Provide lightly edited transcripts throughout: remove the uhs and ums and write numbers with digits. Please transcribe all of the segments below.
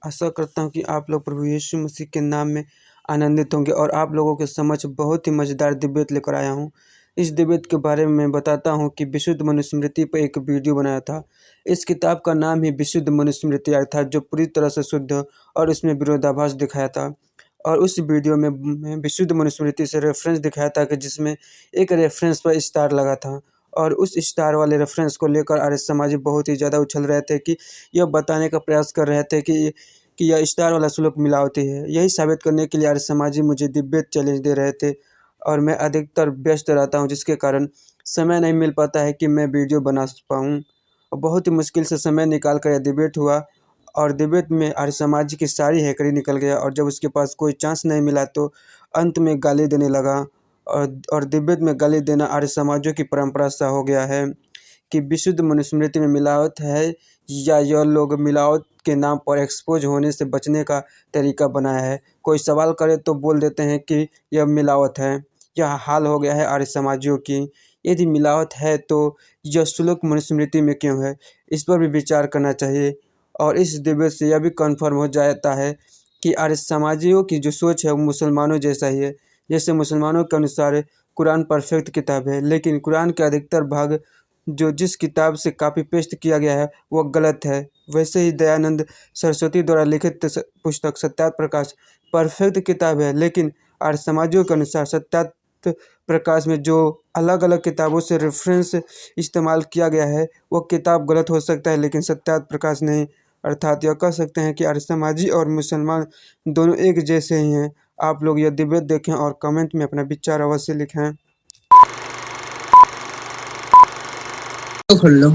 आशा करता हूँ कि आप लोग प्रभु यीशु मसीह के नाम में आनंदित होंगे और आप लोगों के समक्ष बहुत ही मज़ेदार डिबेट लेकर आया हूँ। इस डिबेट के बारे में मैं बताता हूँ कि विशुद्ध मनुस्मृति पर एक वीडियो बनाया था। इस किताब का नाम ही विशुद्ध मनुस्मृति अर्थात जो पूरी तरह से शुद्ध और इसमें विरोधाभास दिखाया था। और उस वीडियो में विशुद्ध मनुस्मृति से रेफरेंस दिखाया था कि जिसमें एक रेफरेंस पर स्टार लगा था और उस स्टार वाले रेफरेंस को लेकर आर्य समाजी बहुत ही ज़्यादा उछल रहे थे कि यह बताने का प्रयास कर रहे थे कि यह स्टार वाला श्लोक मिलावटी है। यही साबित करने के लिए आर्य समाजी मुझे डिबेट चैलेंज दे रहे थे और मैं अधिकतर व्यस्त रहता हूँ, जिसके कारण समय नहीं मिल पाता है कि मैं वीडियो बना पाऊँ। और बहुत ही मुश्किल से समय निकाल कर यह डिबेट हुआ और डिबेट में आर्य समाज की सारी हैकड़ी निकल गया और जब उसके पास कोई चांस नहीं मिला तो अंत में गाली देने लगा। और डिबेट में गाली देना आर्य समाजों की परंपरा सा हो गया है कि विशुद्ध मनुस्मृति में मिलावट है या यह लोग मिलावट के नाम पर एक्सपोज होने से बचने का तरीका बनाया है। कोई सवाल करे तो बोल देते हैं कि यह मिलावट है। यह हाल हो गया है आर्य समाजियों की। यदि मिलावट है तो यह श्लोक मनुस्मृति में क्यों है, इस पर भी विचार करना चाहिए। और इस डिबेट से यह भी कन्फर्म हो जाता है कि आर्य समाजियों की जो सोच है वो मुसलमानों जैसा ही है। जैसे मुसलमानों के अनुसार कुरान परफेक्ट किताब है, लेकिन कुरान के अधिकतर भाग जो जिस किताब से कॉपी पेस्ट किया गया है वह गलत है। वैसे ही दयानंद सरस्वती द्वारा लिखित पुस्तक सत्यार्थ प्रकाश परफेक्ट किताब है, लेकिन आर्य समाजियों के अनुसार सत्यार्थ प्रकाश में जो अलग अलग किताबों से रेफरेंस इस्तेमाल किया गया है वह किताब गलत हो सकता है लेकिन सत्यार्थ प्रकाश नहीं। अर्थात यह कह सकते हैं कि आर्य समाजी और मुसलमान दोनों एक जैसे ही हैं। आप लोग यह डिबेट देखें और कमेंट में अपना विचार अवश्य लिखें। तो खोल लो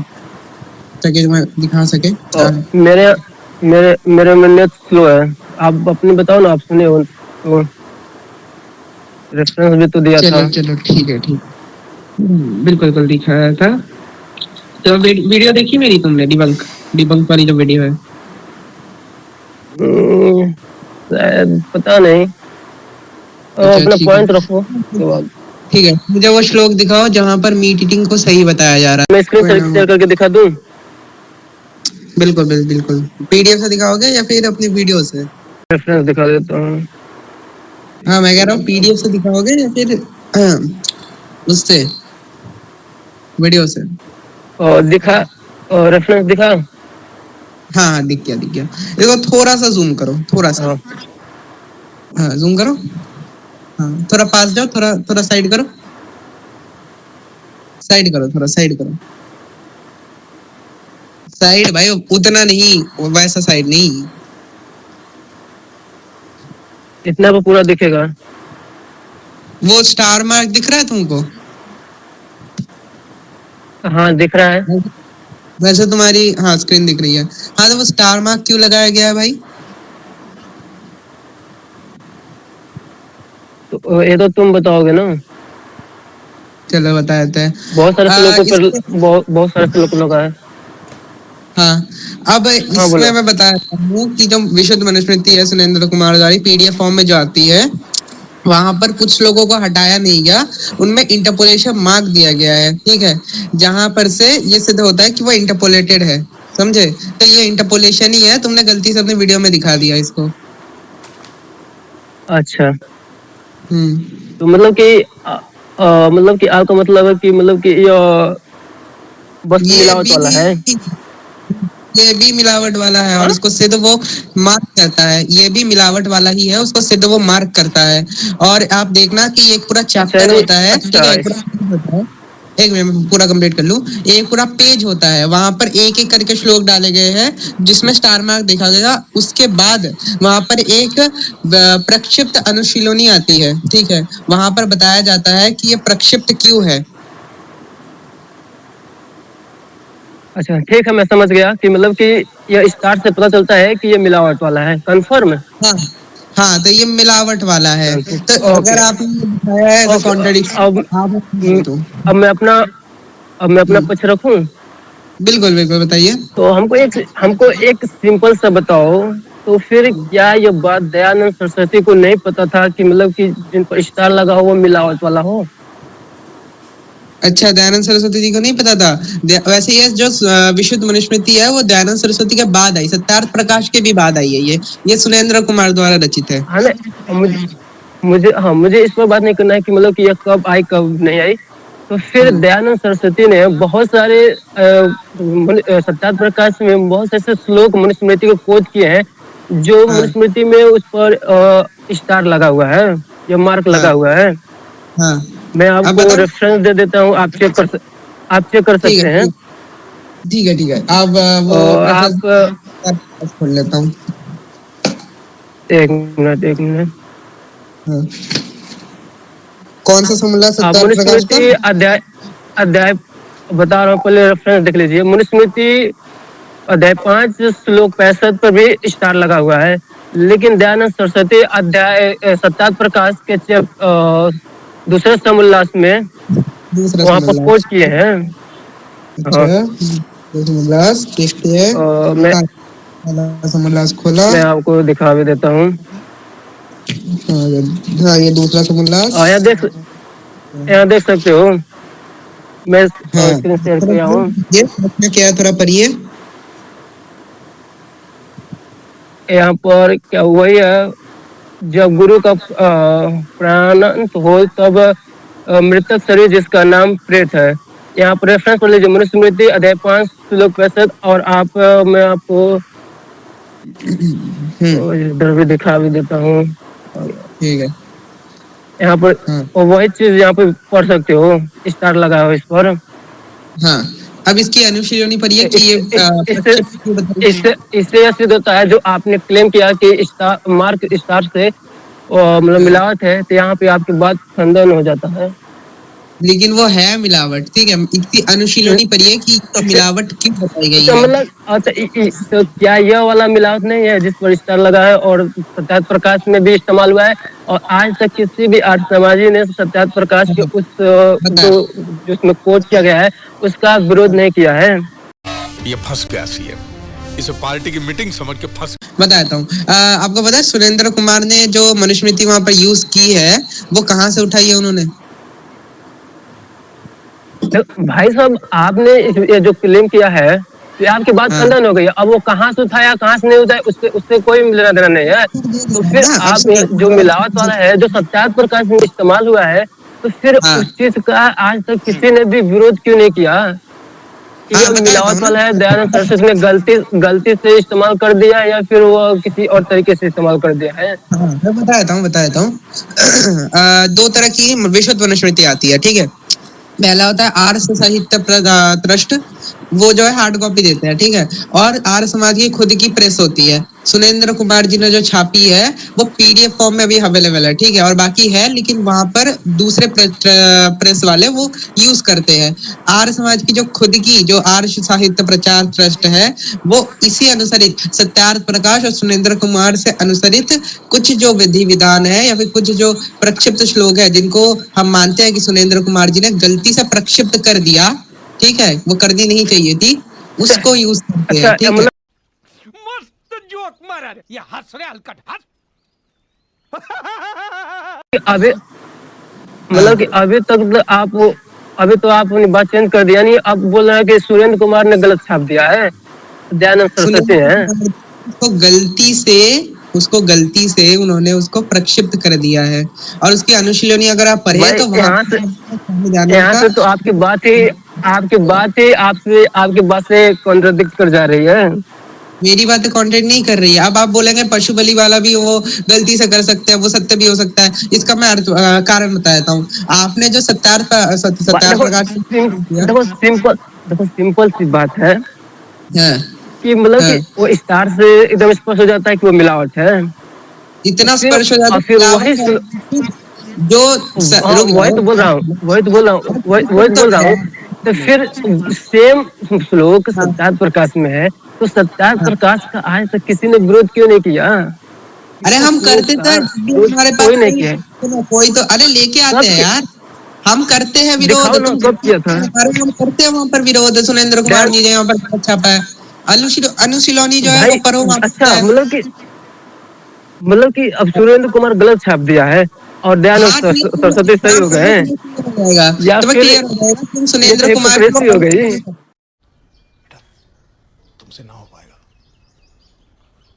ताकि मैं दिखा सके। मेरे मेरे मेरे में नेट स्लो है, आप अपनी बताओ ना, आप सुने हो तो रेफरेंस भी तो दिया था। चलो ठीक है, ठीक बिल्कुल दिखाया था। तो वीडियो देखी मेरी तुमने डिबंक वाली जो वीडियो है? शायद पता नहीं। अपना पॉइंट रखो के बाद। ठीक है, मुझे वो श्लोक दिखाओ जहाँ पर मीट ईटिंग को सही बताया जा रहा है। मैं स्क्रीन शेयर करके दिखा दूं? बिल्कुल पीडीएफ से दिखाओगे या फिर अपनी वीडियो से? रेफरेंस दिखा देता हूँ। हाँ, मैं कह रहा हूँ पीडीएफ से दिखाओगे या फिर उससे वीडियो से? और दिखा, और रेफरेंस दिखा। हाँ, दिख गया। देखो थोड़ा सा जूम करो, थोड़ा सा। हाँ, जूम करो। हाँ, थोड़ा पास जाओ, थोड़ा साइड करो, थोड़ा साइड करो। साइड भाई, उतना नहीं, वैसा साइड नहीं, इतना को पूरा दिखेगा। वो स्टार मार्क दिख रहा है तुमको? हाँ दिख रहा है। वैसे तुम्हारी हाँ स्क्रीन दिख रही है। हाँ, तो वो स्टार मार्क क्यों लगाया गया है भाई? तो ये तो तुम बताओगे ना। चलो बता देते हैं। बहुत सारे श्लोकों पर बहुत सारे श्लोक लगा है। हाँ, अब इसमें मैं बता रहा हूँ कि जो विशुद्ध मनुस्मृति है सुरेंद्र कुमार द्वारा पीडीएफ फॉर्म में जो आती है, वहां पर कुछ लोगों को हटाया नहीं गया, उनमें इंटरपोलेशन मार्क दिया गया है। ठीक है, जहां पर से ये सिद्ध होता है कि वो इंटरपोलेटेड है, समझे? तो ये इंटरपोलेशन ही है, तुमने गलती से अपने वीडियो में दिखा दिया इसको। अच्छा, तो मतलब कि आपका मतलब है कि मतलब कि बस मिलावट वाला है। ये भी मिलावट वाला है और उसको सिद्ध वो मार्क करता है। ये भी मिलावट वाला ही है, उसको सिद्ध वो मार्क करता है। और आप देखना कि एक पूरा चैप्टर होता है, ठीक है? एक मिनट पूरा कंप्लीट कर लूं। एक पूरा पेज होता है, वहां पर एक एक करके श्लोक डाले गए हैं जिसमें स्टार मार्क देखा गया। उसके बाद वहां पर एक प्रक्षिप्त अनुशीलोनी आती है, ठीक है? वहां पर बताया जाता है कि ये प्रक्षिप्त क्यों है। अच्छा ठीक है, मैं समझ गया कि मतलब कि यह स्टार से पता चलता है कि ये मिलावट वाला है। कंफर्म है? हाँ, तो ये मिलावट वाला है। तो अगर आपने दिखाया है तो कॉन्ट्रडिक्शन। अब मैं अपना पक्ष रखूं? बिल्कुल बताइए। तो हमको एक सिंपल सा बताओ, तो फिर क्या ये बात दयानंद सरस्वती को नहीं पता था कि मतलब कि जिन पर स्टार लगा हो वो मिलावट वाला हो? अच्छा, दयानंद सरस्वती जी को नहीं पता था। वैसे ये जो विशुद्ध मनुस्मृति है वो दयानंद सरस्वती के बाद आई, सत्यार्थ प्रकाश के भी बाद आई है। ये सुरेंद्र कुमार द्वारा रचित है। हाँ ना, मुझे इस पर बात नहीं करना है कि मतलब कि ये कब आई कब नहीं आई। तो फिर दयानंद सरस्वती ने बहुत सारे सत्यार्थ प्रकाश में बहुत से ऐसे श्लोक मनुस्मृति को कोट किए हैं जो हाँ, मनुस्मृति में उस पर स्टार लगा हुआ है या मार्क लगा हाँ, हुआ है। हाँ। मैं अब आपको बताओ। रेफरेंस दे देता हूँ, आप चेक कर ठीक सकते है, हैं। ठीक है, ठीक है। अब वो और आप रेफरेंस खोल लेता हूँ। एक मिनट। हाँ। कौन सा समूला आप सत्यार्थ प्रकाश का? मनुस्मृति अध्याय बता रहा हूँ, पहले रेफरेंस देख लीजिए। मनुस्मृति अध्याय 5 श्लोक 65 पर भी स्टार लगा हुआ है, लेकिन दयानंद सरस्वती अध्याय सत्यार्थ प्रकाश के दूसरे समोल्लास में दूसरा वहां पर कोट समोल्लास। किए हैं। अच्छा, हाँ, दूसरा समोल्लास देखते हैं। मैं हाँ, पहला समोल्लास खोला। मैं आपको दिखा भी देता हूँ। हाँ, हाँ, ये दूसरा समोल्लास। यहाँ देख सकते हो, मैं हाँ, स्क्रीन शेयर थोड़ा किया हूँ। ये इसमें क्या है, थोड़ा पढ़िए। यहाँ पर क्या वही है, जब गुरु का प्राणांत हो तब मृतक शरीर जिसका नाम प्रेत है। यहाँ पर रेफरेंस पढ़ लीजिए, मनुस्मृति अध्याय 5 श्लोक 65। और मैं आपको इधर भी दिखा भी देता हूँ। ठीक है। यहाँ पर हाँ, वही चीज यहाँ पे पढ़ सकते हो, स्टार लगा हो इस पर। हाँ। अब इसकी अनुशीलनी पढ़िए कि ये इससे इससे प्रक्षेप क्यों बताई गई। इससे इससे यह सिद्ध होता है, जो आपने क्लेम किया कि स्टार मार्क स्टार से मतलब हाँ, मिलावट है, तो यहाँ पे आपकी बात खंडन हो जाता है। लेकिन वो है मिलावट। ठीक है, इसकी अनुशीलनी पढ़िए कि तो फिर मिलावट क्यों बताई गई तो है। मतलब अच्छा, तो क्या यह वाला मिलावट नहीं है जिस पर स्टार लगा है और सत्यार्थ प्रकाश में भी इस्तेमाल हुआ है? और आज तक किसी भी आर्य समाजी ने सत्यार्थ प्रकाश के उस बता जो जिसमें कोट किया गया है उसका विरोध नहीं किया है। ये फंस गया सीएम, इसे पार्टी की मीटिंग समझ के फंस। बताता हूँ। आपको पता है सुरेंद्र कुमार ने जो मनुस्मृति वहां पर यूज की है वो कहाँ से उठाई है उन्होंने? भाई साहब, आपने ये जो क्लेम किया है, ये आपकी बात हाँ, खंडन हो गई। अब वो कहाँ से उठाया कहाँ से नहीं उठाया, उससे उससे कोई लेना देना नहीं है। तो फिर ना अब आप जो मिलावट वाला है, जो सत्यार्थ प्रकाश में इस्तेमाल हुआ है, तो फिर हाँ, उस चीज का आज तक किसी ने भी विरोध क्यों नहीं किया कि हाँ, ये बताता हूँ मिलावट ना। वाला है? दयानंद सरस्वती ने गलती से इस्तेमाल कर दिया या फिर वो किसी और तरीके से इस्तेमाल कर दिया है? हाँ, मैं बताता हूँ। दो तरह की विशुद्ध मनुस्मृति आती है। ठीक है, पहला होता है आर्य साहित्य ट्रस्ट, वो जो है हार्ड कॉपी देते हैं। ठीक है, और आर्य समाज की खुद की प्रेस होती है। सुरेंद्र कुमार जी ने जो छापी है वो पीडीएफ फॉर्म में भी अवेलेबल है। ठीक है, और बाकी है लेकिन वहां पर दूसरे प्रेस वाले वो यूज करते हैं। आर्य समाज की जो खुद की जो आर्य साहित्य प्रचार ट्रस्ट है वो इसी अनुसारित सत्यार्थ प्रकाश और सुरेंद्र कुमार से अनुसरित कुछ जो विधि विधान है या फिर कुछ जो प्रक्षिप्त श्लोक है जिनको हम मानते हैं कि सुरेंद्र कुमार जी ने गलती से प्रक्षिप्त कर दिया, ठीक है, वो करनी नहीं चाहिए थी, उसको यूज करते हैं। अच्छा, ठीक है, मस्त जोक मारा रे, ये हंस रहे हलकट हंस। अभी हाँ, मतलब कि अभी तो आप अपनी बात चेंज कर दिया। नहीं, अब बोल रहे हैं कि सुरेंद्र कुमार ने गलत छाप दिया है, दयानंद सरस्वती सुरेंद्र है। कुमार उसको गलती से उन्होंने उसको प्रक्षिप्त कर दिया है। और उसकी अनुशीलनी अगर आप पढ़े भाई तो वहां जाने यहाँ का। से तो आपकी बात से कॉन्ट्रडिक्ट कर जा रही है। मेरी बातें कॉन्टेक्ट नहीं कर रही है। अब आप बोलेंगे पशु बलि वाला भी वो गलती से कर सकते हैं, वो सत्य भी हो सकता है। इसका मैं कारण बताता हूँ। आपने जो सत्यार्थ प्रकाश किया। देखो सिंपल सी बात है हाँ, कि मतलब कि हाँ, वो स्टार से एकदम स्पष्ट हो जाता है कि वो मिलावट है। तो इतना फिर स्पर्श हो जाता और है फिर मिलावट है। जो रुक वही जाओ। तो बोल रहा हूँ वही तो बोल रहा हूँ। तो फिर सेम श्लोक हाँ, सत्यार्थ प्रकाश में है, तो सत्यार्थ हाँ। प्रकाश का आज तक किसी ने विरोध क्यों नहीं किया? अरे उस हम श्लोक करते का थे जब भी विरोध हमारे पास कोई नहीं किया है। कोई तो अरे लेके आते कब हैं के यार। हम करते हैं विरोध, दिखाओ ना, तुम कब किया था? अरे हम करते हैं वहां पर विरोध। सुरेंद्र कुमार डैन जी ने वहां पर बहुत छापा है। अनुशीलनी जो है भाई, वो पढ़ो वहां पर अच्छा, है। मतलब कि अब सुरेंद्र कुमार गलत छाप दिया है। और दयानंद हाँ ठीक है, सरस्वती सही एग्जाम हो होगा गए तो नहीं clear हो जाएगा, या तुम्हें फिर क्लियर हो जाएगा। तुम ये तो सुरेंद्र कुमार को हिपोक्रेसी हो गई। तुमसे ना हो पाएगा।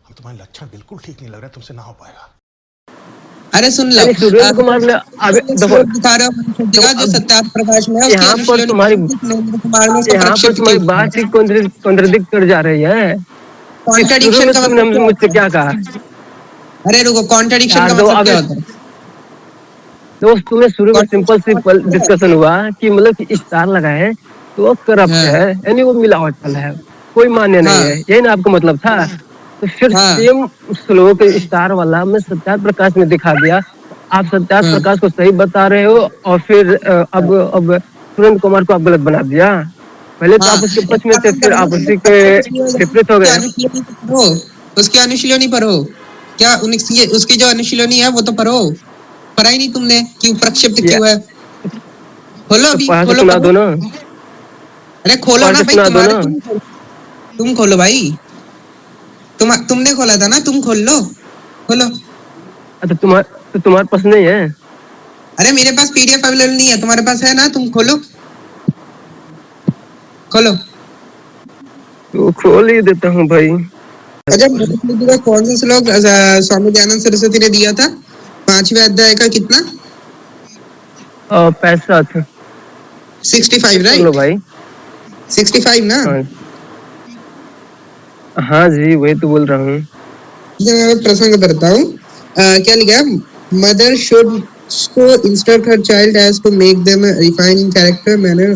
हम तुम्हारे लक्षण बिल्कुल ठीक नहीं लग रहे, तुमसे ना हो पाएगा। अरे सुन लो, यानी सुरेंद्र कुमार ने अभी देखो श्लोक दिखा रहे हो मनुस्मृति का जो सत्यार्थ प्रकाश में है, उसकी यहाँ पर अनुशीलनी तुम्हारी सुरेंद्र कुमार ने उसको यहाँ पर प्रक्षिप्त तुम्हारी क्यों बात ही कॉन्ट्रडिक्ट कर जा रही है कि शुरू कॉन्ट्रडिक्शन में का तुमने मतलब क्या मुझसे होता है? क्या कहा अरे रुको, कॉन्ट्रडिक्शन यार का दो मतलब अब क्या होता है? दोस्त तुम्हें शुरू में सिंपल कॉन्ट्रडिक्शन का सिंपल मतलब क्या डिस्कशन हुआ कि मतलब कि स्टार लगा है तो वो करप्ट है? है, यानी वो मिलावट वाला है, कोई मान्य नहीं हाँ है, यही ना आपका मतलब था। तो फिर हाँ सेम श्लोक स्टार वाला मैं सत्यार्थ प्रकाश में दिखा दिया, आप सत्यार्थ हाँ प्रकाश को सही बता रहे हो और फिर अब सुरेंद्र कुमार को आप गलत बना दिया। पहले तो हाँ, आप उसके एक पक्ष में थे, काम फिर करो ना, आप तुम उसी के प्रक्षेप इसलिए हो जाए, विपरीत हो उसकी गए। अनुशीलनी तो पढ़ो, उसकी अनुशीलनी पढ़ो। क्या उसकी जो अनुशीलनी है वो तो पढ़ो, पढ़ा ही नहीं तुमने कि प्रक्षिप्त या क्यों है? खोलो, तो अभी पढ़ा के खोलो, सुना पढ़ो। दो ना, अरे खोलो पढ़ ना के भाई, सुना दो ना। तुम खोलो भाई, तुमने खोला था ना, तुम खोल लो, खोलो। अच्छा तुम्हारे पास नहीं है? अरे मेरे पास पीडीएफ अवेलेबल नहीं है, तुम्हारे पास है ना, तुम खोलो, खोलो। तो खोल ही देता हूँ भाई। अच्छा, मनुस्मृति का कौन सा श्लोक स्वामी दयानंद सरस्वती ने दिया था? 5वें अध्याय का कितना? 65 65, कर लो राइट? भाई। 65 ना? हाँ हाँ जी, वही तो बोल रहा हूँ। मैं प्रसंग करता हूँ, क्या लिखा है? Mother should so instruct her child as to make them refine in character manner,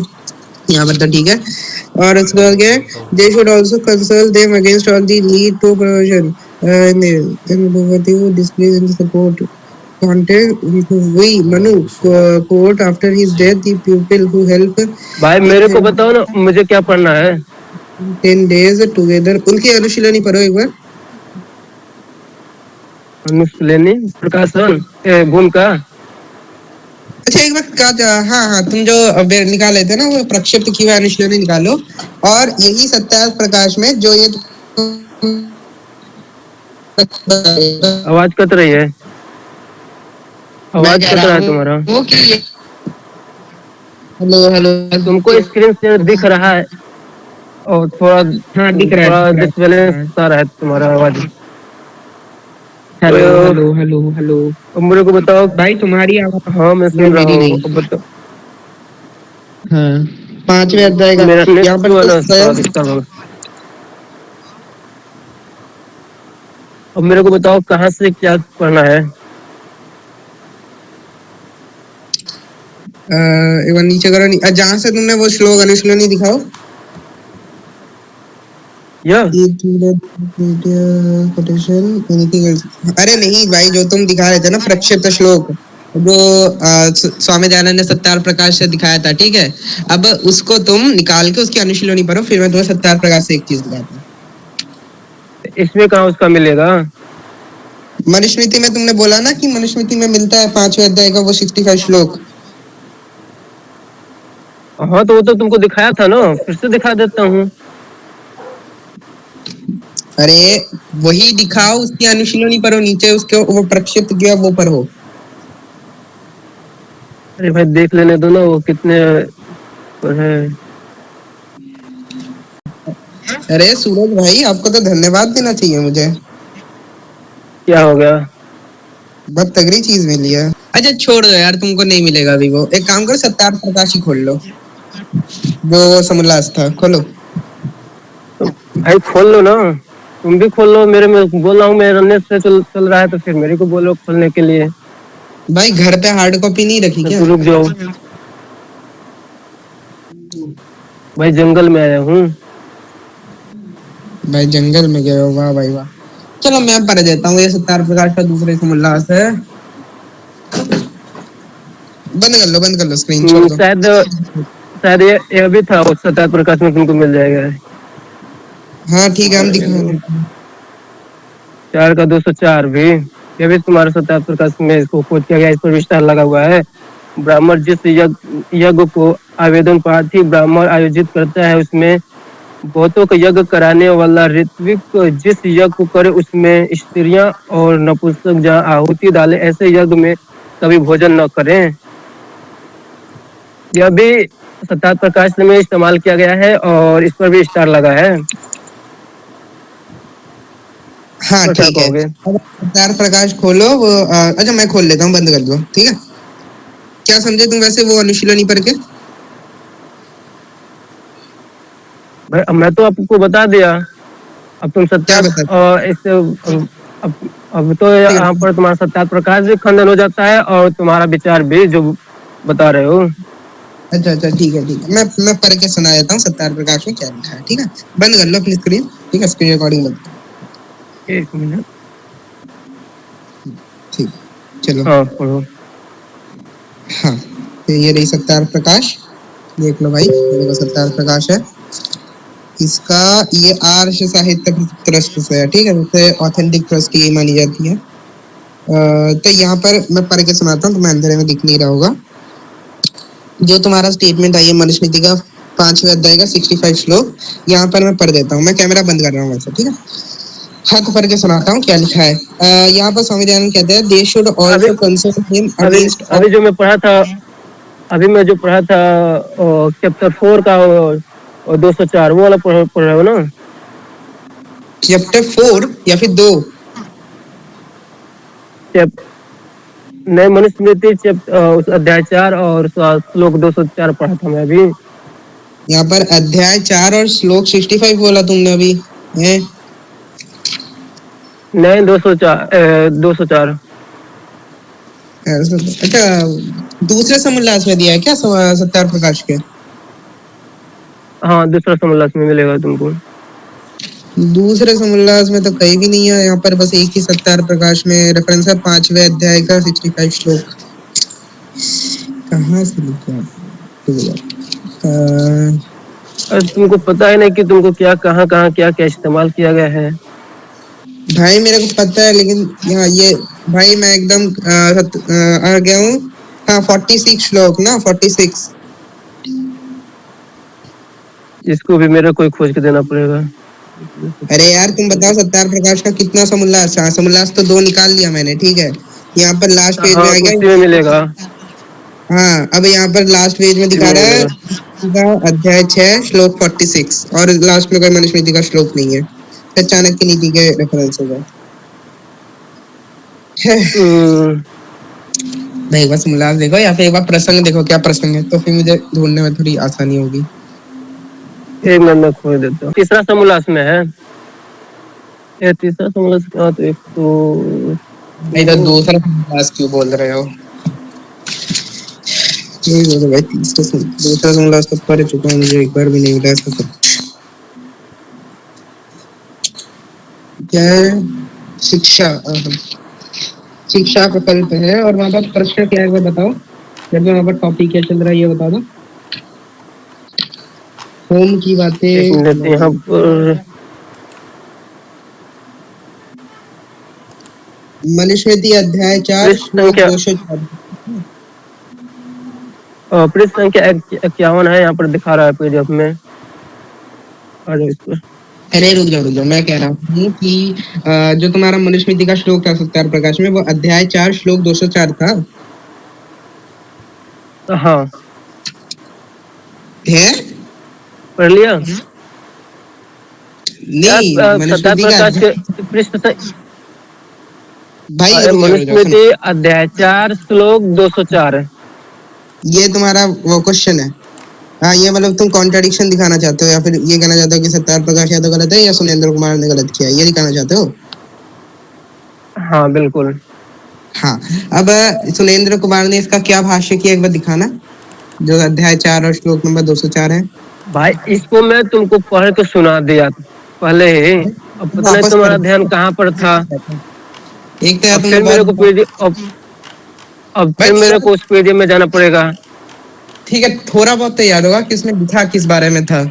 यहाँ पर तो ठीक है। और उसके बाद क्या है? They should also consult them against all the lead to perversion and who displays in the support content we Manu quote after his death the pupil who help भाई him मेरे को have बताओ ना मुझे क्या पढ़ना है। 10 days together, उनकी अनुशीलनी पढ़ो एक बार। अनुशीलनी प्रकाशन भूमिका। अच्छा एक बार हाँ हाँ, तुम जो निकाले थे ना वो प्रक्षिप्त की हुई अनुशीलनी निकालो, और यही सत्यार्थ प्रकाश में जो ये आवाज कट रही है, आवाज कट रहा है तुम्हारा। हेलो हेलो, तुमको स्क्रीन से दिख रहा है और थोड़ा हाँ दिख रहा थोड़ा है। डिस्बैलेंस आ रहा है तुम्हारा आवाज। हेलो तो हेलो हेलो हेलो, अब मेरे को बताओ। भाई तुम्हारी आवाज हाँ मैं सुन रहा मेरी हूँ, नहीं। अब बताओ। हाँ, 5वें अध्याय का मेरा नेट यहाँ पर जो है तो ना थोड़ा स्वयं डिस्टर्ब होगा। अब मेरे को बताओ कहाँ से क्या पढ़ना है। एक बार नीचे करो, जहाँ से तुमने वो श्लोक अनुशीलनी दिखाओ। अरे नहीं भाई, जो तुम दिखा रहे थे ना प्रक्षिप्त श्लोक, जो स्वामी दयानंद ने सत्यार्थ प्रकाश से दिखाया था, ठीक है? अब उसको तुम निकाल के उसकी अनुशीलनी पढ़ो, फिर मैं तुम्हें सत्यार्थ प्रकाश से एक चीज दिखाता हूँ। इसमें कहाँ उसका मिलेगा? मनुस्मृति में तुमने बोला ना कि मनुस्मृति में मिलता है 5वें अध्याय का वो 65 श्लोक। हाँ तो वो तो तुमको दिखाया था ना, फिर से दिखा देता हूँ। अरे वही दिखाओ, उसकी अनुशीलनी पढ़ो, नीचे उसके वो प्रक्षिप्त किया वो पढ़ो। अरे भाई देख लेने दो ना वो कितने पर है। अरे सूरज भाई, आपको तो धन्यवाद देना चाहिए मुझे। क्या हो गया? बहुत तगड़ी चीज मिली है। अच्छा छोड़ दो यार, तुमको नहीं मिलेगा अभी वो। एक काम करो, सत्यार्थ प्रकाश ही खोल लो, जो समोल्लास था, खोलो। तो भाई खोल लो ना, तुम भी खोल लो। मेरे में बोल रहा हूँ, मेरा नेट से चल रहा है तो फिर मेरे को बोलो खोलने के लिए। भाई घर पे हार्ड कॉपी नहीं रखी क्या? तो रुक जाओ भाई, जंगल में आया हूँ। भाई जंगल में गए हो, वाह भाई वाह। चलो मैं पढ़ देता हूँ, ये सत्यार्थ प्रकाश का दूसरे समोल्लास है। बंद कर लो स्क्रीन, छोड़ दो। शायद ये भी था, वो सत्यार्थ प्रकाश में तुमको मिल जाएगा। हाँ ठीक है, हम दिखा देते हैं। 4 का 204 भी, ये भी तुम्हारे सत्यार्थ प्रकाश में इसको खोज किया गया, इस पर विस्तार लगा हुआ है। ब्राह्मण जिस यज्ञ को आवेदन पार्थी ब्राह्मण आयोजित करता है उसमें बहुतों का यज्ञ कराने वाला ऋत्विक जिस यज्ञ को करे उसमें स्त्रियां और नपुंसक जहाँ आहुति डाले, ऐसे यज्ञ में कभी भोजन न करें। यह भी सत्यार्थ प्रकाश में इस्तेमाल किया गया है और इस पर भी स्टार लगा है। हाँ तो क्या ठीक है। कहोगे? अब सत्यार्थ प्रकाश खोलो वो अच्छा मैं खोल लेता हूँ, बंद कर दो, ठीक है। क्या समझे तुम वैसे वो अनुशीलनी पढ़ के? भाई अब मैं तो आपको बता दिया, अब तुम क्या सत्यार्थ बता? इससे अब तो ठीक यहाँ है। पर तुम्हारा सत्यार्थ प्रकाश भी खंडन हो जाता है और तुम्हारा विचार भी जो बता रहे हो। अच्छा अच्छा ठीक है ठीक है, मैं पढ़ के सुना देता हूँ सत्यार्थ प्रकाश में क्या लिखा है, ठीक है। बंद कर लो अपनी स्क्रीन, ठीक है, स्क्रीन रिकॉर्डिंग बंद करो। एक मिनट। ठीक, चलो। हाँ पढ़ो। हाँ, तो ये रही सत्यार्थ प्रकाश, देख लो भाई, ये देखो सत्यार्थ प्रकाश है। इसका ये आर्ष साहित्य ट्रस्ट से है, ठीक है, जैसे ऑथेंटिक ट्रस्ट की मानी जाती है। तो यहाँ पर मैं पढ़ के सुनाता हूँ, तुम्हें अंधेरे में दिख नहीं रहा होगा। जो तुम्हारा स्टेटमेंट है ये मनुस्मृति का 5वें अध्याय का 65 श्लोक, यहाँ पर मैं पढ़ देता हूँ, मैं कैमरा बंद कर रहा हूँ वैसे, ठीक है। हाथ पढ़ के सुनाता हूँ क्या लिखा है। यहाँ पर स्वामी दयानंद कहते हैं दे शुड अभी आल्सो कंसर्न हिम अभी अगेंस्ट ऑल। अभी जो मैं पढ़ा था, अभी मैं जो पढ़ा था चैप्टर 4 का और 204 वो वाला पढ़ रहे हो ना? चैप्टर 4 या फिर 2? नए मनुस्मृति उस अध्याय 4 और श्लोक 204 पढ़ा था मैं अभी। यहाँ पर अध्याय 4 और श्लोक 65 बोला तुमने अभी है? नहीं 204। अच्छा, दूसरे समुल्लास में दिया है क्या सत्यार्थ प्रकाश के? हाँ दूसरा समोल्लास में मिलेगा तुमको। दूसरे समुल्लास में तो कहीं भी नहीं है, यहाँ पर बस एक ही सत्यार्थ प्रकाश में रेफरेंस है 5वें अध्याय का 65 श्लोक। कहाँ से लिखा? अरे तुमको पता है नहीं कि तुमको क्या कहाँ कहाँ क्या क्या इस्तेमाल किया गया है। भाई मेरे को पता है, लेकिन यहाँ ये भाई मैं एकदम आ गया हूँ। हाँ 46 श्लोक ना, 46। इसको भी मेरे को ही खोज के देना पड़ेगा। अरे यार तुम बताओ सत्यार्थ प्रकाश का कितना समुल्लास? हाँ समुल्लास तो 2 निकाल लिया मैंने, ठीक है। यहाँ पर लास्ट पेज में हाँ आ तो उसी में गया। मिलेगा। हाँ अब यहाँ पर लास्ट पेज में उसी दिखा में रहा है मिलेगा। अध्याय 6 श्लोक 46, और लास्ट में कोई मनुस्मृति का श्लोक नहीं है, चाणक्य नीति के रेफरेंस होगा। नहीं बस मुलाज देखो या फिर एक बार प्रसंग देखो क्या प्रसंग है, तो फिर मुझे ढूंढने में थोड़ी आसानी होगी। एक मिनट में खोज देता हूँ। तीसरा समोल्लास में है ये, तीसरा समोल्लास का तो 102। नहीं तो दूसरा मुलाज क्यों बोल रहे हो? नहीं बोलो भाई, दूसरा मुलाज तो पढ़ चुका हूँ, मुझे एक बार भी नहीं मिला ऐसा सब। क्या है? शिक्षा, शिक्षा प्रकल्प है, और वहाँ पर प्रश्न क्या है वो बताओ, जब वहाँ पर टॉपिक क्या चल रहा है ये बता दो। होम की एक बातें, मिनट यहाँ पर मनुस्मृति अध्याय 4 पृष्ठ श्लोक संख्या 204। पृष्ठ संख्या 51 है, यहाँ पर दिखा रहा है पीडीएफ में। आ जाओ इस पर। अरे रुक जाओ, मैं कह रहा हूँ कि जो तुम्हारा मनुस्मृति का श्लोक था सत्यार्थ प्रकाश में, वो अध्याय 4 श्लोक 204 था। हाँ है? पढ़ लिया यार। नहीं सत्यार्थ मनुस्मृति का प्रकाश के पृष्ठ भाई रुक जाओ सुनो, मनुस्मृति अध्याय 4 श्लोक 204। ये तुम्हारा वो क्वेश्चन है। हाँ ये मतलब तुम कॉन्ट्रडिक्शन दिखाना चाहते हो, या फिर ये कहना चाहते हो कि सत्यार्थ प्रकाश या तो गलत है या सुरेंद्र कुमार ने गलत किया, ये दिखाना चाहते हो? हाँ बिल्कुल। हाँ अब सुरेंद्र कुमार ने इसका क्या भाष्य किया एक बार दिखाना, जो अध्याय 4 और श्लोक नंबर 204 है। भाई इसको मैं तुमको पढ़ के सुना दिया पहले ही, अब पता नहीं वापस तुम्हारा पढ़, ध्यान कहाँ पर था। एक तो यार अब तुमने फिर मेरे को बहुत पीडीएफ अब भाई फिर मेरे को उस पीडीएफ में जाना पड़ेगा। ठीक है, थोड़ा बहुत तो याद होगा किसने लिखा किस बारे में था।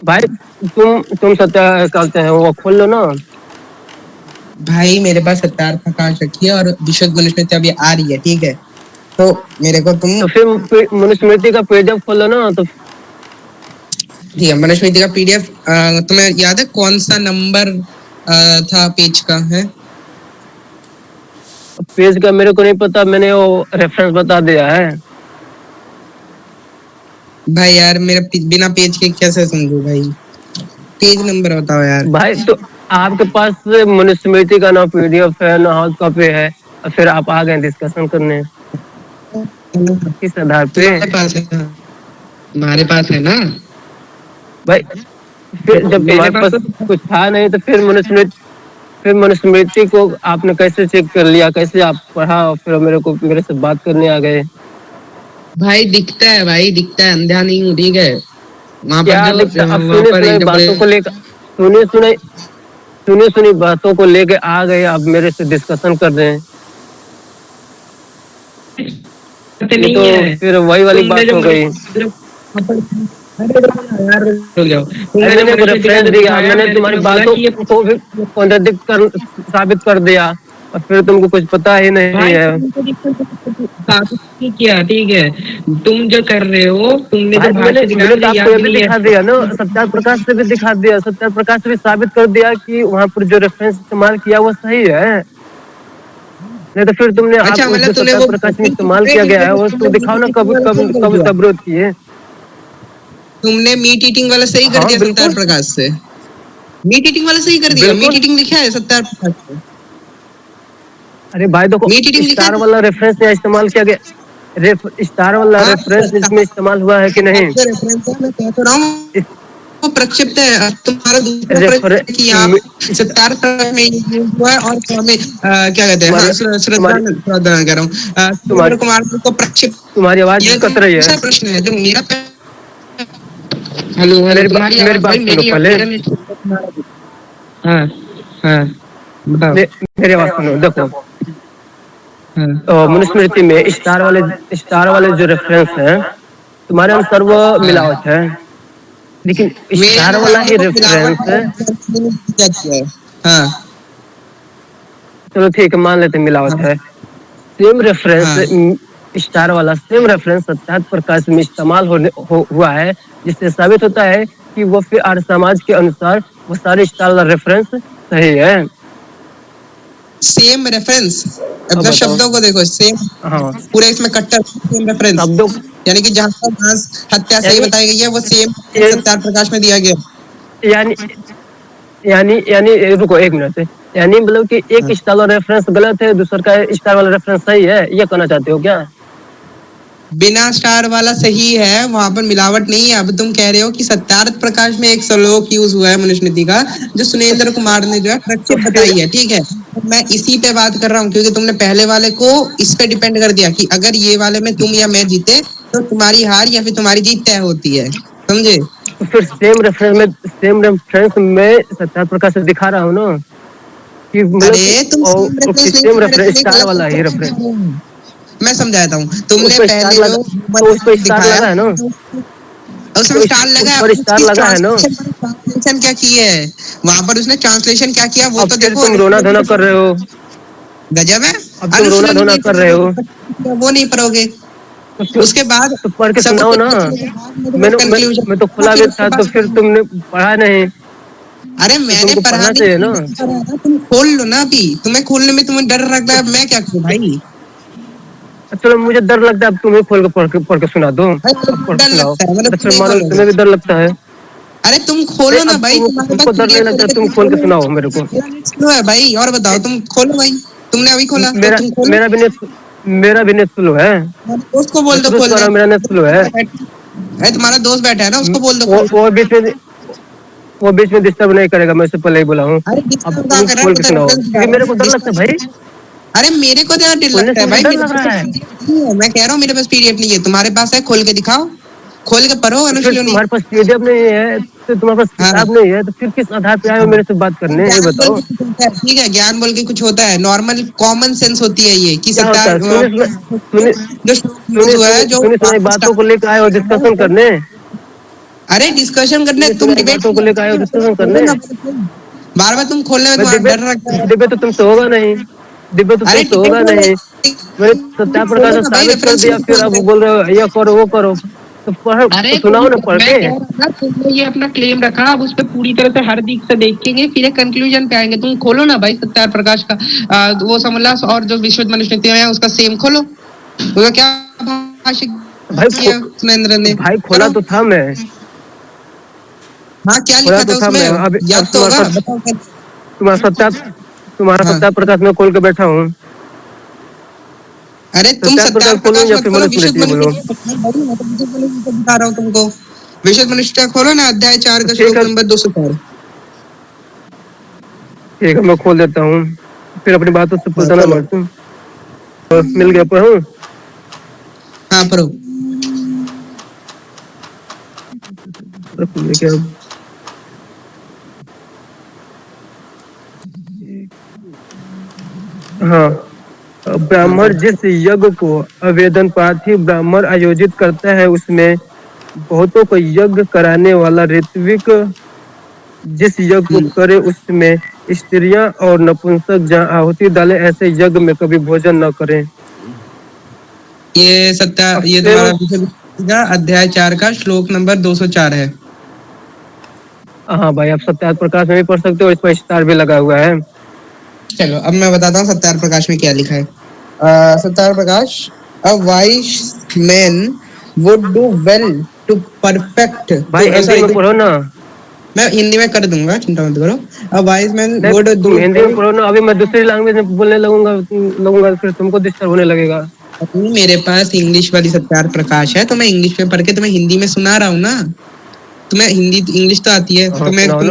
भाई तुम सत्या कहते हैं वो खोल लो ना। भाई मेरे पास सत्यार्थ प्रकाश रखी है और विशुद्ध मनुस्मृति अभी आ रही है, ठीक है, तो मेरे को तुम तो फिर मनुस्मृति का पीडीएफ खोल लो ना। तो ठीक है, मनुस्मृति का पीडीएफ तुम्हें याद है कौन सा नंबर था पेज का है? पेज का मेरे को नहीं पता, मैंने वो रेफरेंस बता दिया है। भाई यार मेरा बिना पेज के कैसे समझू भाई, पेज नंबर बताओ यार। भाई तो आपके पास मनुस्मृति का ना पीडीएफ है ना हार्ड कॉपी है, और फिर आप आ गए डिस्कशन करने, किस आधार पे? तुम्हारे पास है ना, हमारे पास है ना भाई फिर जब मेरे तुम्हारे पास पास कुछ था नहीं तो फिर मनुस्मृति को आपने कैसे चेक कर लिया, कैसे आप पढ़ा और फिर मेरे से बात करने आ गए? भाई दिखता है, भाई दिखता है, अंधा नहीं हूँ, ठीक है। वहाँ पर क्या जो दिखता? अब वहाँ पर एक बातों को लेकर सुनी बातों को लेके आ गए, आप मेरे से डिस्कशन कर रहे हैं, ये तो फिर वही वाली बात हो गई। मैंने को रेफरेंस दिया, मैंने तुम्हारी बातों को भी कॉन्ट्रडिक्ट कर साबित कर दिया, और फिर तुमको कुछ पता ही नहीं है। किया ठीक है, तुम जो कर रहे हो, तुमने जो मैंने तो आपको ये भी दिखा दिया ना, सत्यार्थ प्रकाश से भी दिखा दिया, सत्यार्थ प्रकाश से भी साबित कर दिया कि वहाँ पर जो रेफरेंस इस्तेमाल किया वो सही है। नहीं तो फिर तुमने अच्छा, आप मतलब जो तूने सत्यार्थ वो प्रकाश में इस्तेमाल किया गया है वो तो दिखाओ ना, कब विरोध किए। तुमने मीट ईटिंग वाला सही कर हाँ, दिया बिल्कुल। सत्यार्थ प्रकाश से, मीट ईटिंग वाला सही कर दिया, मीट ईटिंग लिखा है सत्यार्थ प्रकाश से। अरे भाई देखो, मीट ईटिंग लिखा स्टार है, वाला रेफरेंस यहाँ इस्तेमाल किया गया, स्टार वाला हाँ, रेफरेंस इसमें इस्तेमाल हुआ है कि नहीं? रेफरेंस है, मैं कह तो रहा हूँ वो प्रक्षिप्त है। तुम्हारा दूसरा रेफर प्रश्न कि आप सत्यार्थ प्रकाश में ये हुआ है और हमें क्या कहते हैं, हाँ, श्रद्धा कह रहा हूँ, सुरेंद्र कुमार को प्रक्षिप्त। तुम्हारी आवाज ये कट रही है। दूसरा प्रश्न है जो मेरा। हेलो हेलो, तुम्हारी मेरी आवाज बात भाई, सुनो मेरी पहले। हाँ हाँ बताओ। मेरी आवाज सुनो, देखो हाँ मनुस्मृति में स्टार वाले जो रेफरेंस है तुम्हारे अनुसार वो मिलावट है, लेकिन मेरे स्टार वाला अनुसार ही वो रेफरेंस है। मिलावट। हाँ चलो ठीक है, मान लेते मिलावट है। सेम रेफरेंस हाँ, स्टार वाला सेम रेफरेंस सत्यार्थ प्रकाश में इस्तेमाल हुआ है, जिससे साबित होता है कि वो फिर आर्य समाज के अनुसार वो सारे स्टार वाला रेफरेंस सही है। सेम रेफरेंस, अपना शब्दों को देखो, सेम हाँ, पूरे इसमें कट्टर सेम रेफरेंस, शब्दों यानी कि जहाँ पर मांस हत्या सही यानी बताई गई है वो सेम यानी सत्यार्थ प्रकाश में दिया गया। यानी यानी रुको एक मिनट, यानी मतलब कि एक स्टार वाला रेफरेंस गलत है, दूसरा का स्टार वाला रेफरेंस सही है, ये कहना चाहते हो क्या? बिना स्टार वाला सही है, वहां पर मिलावट नहीं है। अब तुम कह रहे हो कि सत्यार्थ प्रकाश में एक श्लोक यूज हुआ है मनुस्मृति का, जो सुरेंद्र कुमार ने जो है प्रक्षेप बताई है, ठीक है। तो मैं इसी पे बात कर रहा हूँ, क्योंकि तुमने पहले वाले को इस पे डिपेंड कर दिया कि अगर ये वाले में तुम या मैं जीते तो तुम्हारी हार या फिर तुम्हारी जीत तय होती है, समझे? तो फिर सेम रेफरेंस में सत्यार्थ प्रकाश से दिखा रहा हूँ ना कि अरे तुम सेम रेफरेंस नहीं सेम दिखा रहे, रेफरेंस तुम एक स्टार गलत वाला ही रेफरेंस रेफरेंस, दिखा रहे हो। मैं समझाता हूँ, तुमने उस पर स्टार पहले लगा, जो तो उस पर स्टार दिखाया लगा है ना, उसमें स्टार लगा उस है, पर स्टार लगा है ना। ट्रांसलेशन क्या की है वहां पर, उसने ट्रांसलेशन क्या किया वो अब तो फिर देखो। तुम रोना धोना कर रहे हो, गजब है, अब तुम रोना अनुशीलनी धोना नहीं कर रहे हो, पढ़ोगे वो नहीं पढ़ोगे। उसके बाद तो पढ़ के सब सुनाओ ना। कंक्लूजन, मैं तो खुला भी था, तो फिर तुमने पढ़ा नहीं, अरे तो मैंने तुमको पढ़ा पढ़ना नहीं, चाहिए ना। तुम खोल लो ना, अभी तुम्हें खोलने में तुम्हें डर लगता है, मैं क्या करूं भाई? चलो मुझे डर लगता है, अब तुम्हें खोल के पढ़ के सुना दो, अब पढ़ के डर सुनाओ, लगता है मतलब तो तुम फिर नहीं मान लो खोलोगे? तुम्हें भी डर लगता है। अरे तुम नहीं, खोलो ना अब भाई, तुम्हारे पास तुमको डर नहीं पीडीएफ लगता, खोल के तुम तुम खोल के खोलो। सुनाओ मेरे को। मेरा नेट स्लो है भाई, और बताओ, तुम खोलो भाई, तुमने अभी खोला तो मेरा तुम खोलो। मेरा भी नेट स्लो है, तुम्हारे दोस्त को मैं बोल दो शुरू से कह खोलने। रहा हूँ मेरा नेट स्लो है। अरे तुम्हारा दोस्त बैठा है ना, उसको बोल दो वो खोल। वो बीच में वो बीच में डिस्टर्ब नहीं करेगा, मैं उससे पहले ही बोला हूँ। अरे अब डिस्टर्ब क्या तुम कर रहा है, खोल वो के तो सुनाओ, रेफरेंस बता क्योंकि रहा मेरे को है, डर लगता है भाई, अरे मेरे को तो डर खोलने लगता से है मुझे भाई, डर मेरे लग पास रहा है। PDF नहीं है। मैं कह रहा हूँ मेरे पास पीडीएफ नहीं है, तुम्हारे पास है, खोल के दिखाओ, खोल के पढ़ो तो फिर अनुशीलनी। तुम्हारे पास पीडीएफ नहीं है, तो तुम्हारे पास हाँ किताब नहीं है, तो फिर किस आधार पे आए हो मेरे से बात करने, ये ज्ञान बोल बताओ। के कुछ होता है, ठीक है, ज्ञान बोल के कुछ होता है, नॉर्मल कॉमन सेंस होती है ये कि क्या होता है? सुनी जो यूज हुआ है, जो सुनाई बातों को लेकर आए हो डिस्कशन करने, अरे डिस्कशन करने, सुनी तुम सुनाई डिबेट बातों को लेकर आए हो डिस्कशन करने। बार बार तुम खोलने में मैं तुम्हारा डर लगता है। डिबेट तो तुमसे होगा नहीं, डिबेट तो अरे तुमसे डिबेट होगा नहीं। मैंने तुम सत्याप्रकाश खोलो से ना भाई, साबित कर रेफरेंस दिया, नहीं फिर अब खोलते। बोल रहे हो ये करो वो करो। अरे तो सुनाओ ना पढ़ मैं के। कह रहा था तुमने ये अपना क्लेम रखा, अब उस पर पूरी तरह से हर दिख से देखेंगे, फिर एक कंक्लूजन पे आएंगे। तुम खोलो ना भाई सत्यार प्रकाश का वो समोल्लास और जो विश्व मनुस्मृति है उसका सेम खोलो, उसका क्या भाष्य भाई किया सुरेंद्र ने, भाई खोला करो। तो था मैं, हाँ क्या खोला लिखा तो था था उसमें, मैं। अब याद तो होगा, बताओ क्या। तुम्हारा सत्या तुम्हारा हाँ, सत्या प्रकाश में खोल के बैठा हूँ। अरे तुम सत्या सत्यार प्रकाश खोलो प्रकाश या मत फिर खोलो, विशुद्ध मनुस्मृति बोलो। मनुस्मृति बताओ भाई, मैं तो विशुद्ध मनुस्मृति बता रहा हूँ तुमको। विशुद्ध मनुस्मृति खोलो ना, अध्याय 4 तो का ठीक श्लोक है, नंबर 204। ठीक है मैं खोल देता हूँ, फिर अपनी बातों से हाँ पलटना खोलो। मत। मिल गया, पढ़ूं? हाँ पढ़ो। क्या? हाँ, हाँ ब्राह्मण पढ़ो। जिस यज्ञ को आवेदन पार्थिव ब्राह्मण आयोजित करता है उसमें बहुतों को यज्ञ कराने वाला ऋत्विक जिस यज्ञ को हम्म, करे उसमें स्त्रियां और नपुंसक जहाँ आहुति डाले ऐसे यज्ञ में कभी भोजन न करें। ये सत्या, अब ये सेम। तुम्हारा विशुद्ध मनुस्मृति का अध्याय 4 का श्लोक नंबर 204 है। हाँ भाई, आप सत्यार्थ प्रकाश में भी पढ़ सकते हो, इस पर स्टार भी लगा हुआ है। चलो अब मैं बताता हूँ सत्यार प्रकाश में क्या लिखा है। Satyarth Prakash, a wise man would do well to perfect भाई टू हिंदी सॉरी में पढ़ो ना। मैं हिंदी में कर दूंगा, चिंता मत करो। अ वाइस मैन नहीं, वुड तुम डू हिंदी में वेल। पढ़ो ना, अभी मैं दूसरी लैंग्वेज में बोलने लगूंगा फिर तुमको डिस्टर्ब होने लगेगा। अभी मेरे पास इंग्लिश वाली सत्यार प्रकाश है, तो मैं इंग्लिश में पढ़ के तुम्हें हिंदी में सुना रहा हूँ ना। तुम्हें हिंदी इंग्लिश तो आती है, हाँ तो मैं सुनाओ ना।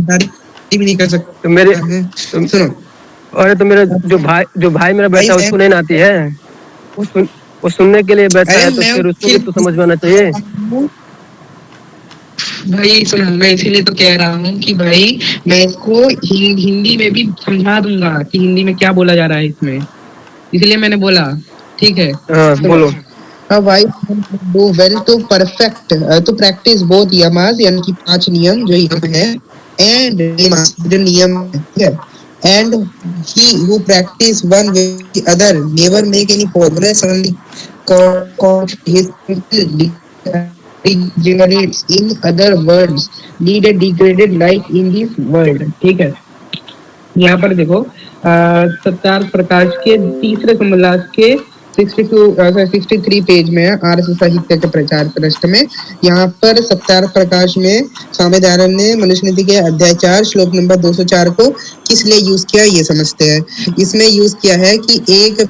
तुम्हें भी नहीं कर तो मेरे सकता है। तो, सुनो। अरे तो मेरा जो भाई मेरा भाई बैठा है उसको नहीं आती है। वो सुन वो सुनने के लिए बैठा अरे है, तो मैं फिर उसको भी फिर तो समझ में आना चाहिए। भाई सुनो, मैं इसीलिए तो कह रहा हूँ कि भाई मैं इसको हिंदी में भी समझा दूंगा कि हिंदी में क्या बोला जा रहा है इसमें, इसलिए मैंने बोला। ठीक है हाँ सुनो। बोलो। Why do well to perfect to practice both यमास, यानी कि 5 नियम जो यम है, एंड नियमास जो नियम है, ठीक है। And he who practice one with other never make any progress, only caught his degenerates, in other words lead a degraded life in this world। ठीक है, यहाँ पर देखो सत्यार्थ प्रकाश के तीसरे समोल्लास के 63 पेज में है, आर्ष साहित्य के प्रचार पृष्ठ में। यहाँ पर सत्यार्थ प्रकाश में स्वामी दयानंद ने मनुस्मृति के अध्याय 4 श्लोक नंबर 204 को किस लिए यूज किया ये समझते हैं। इसमें यूज किया है कि एक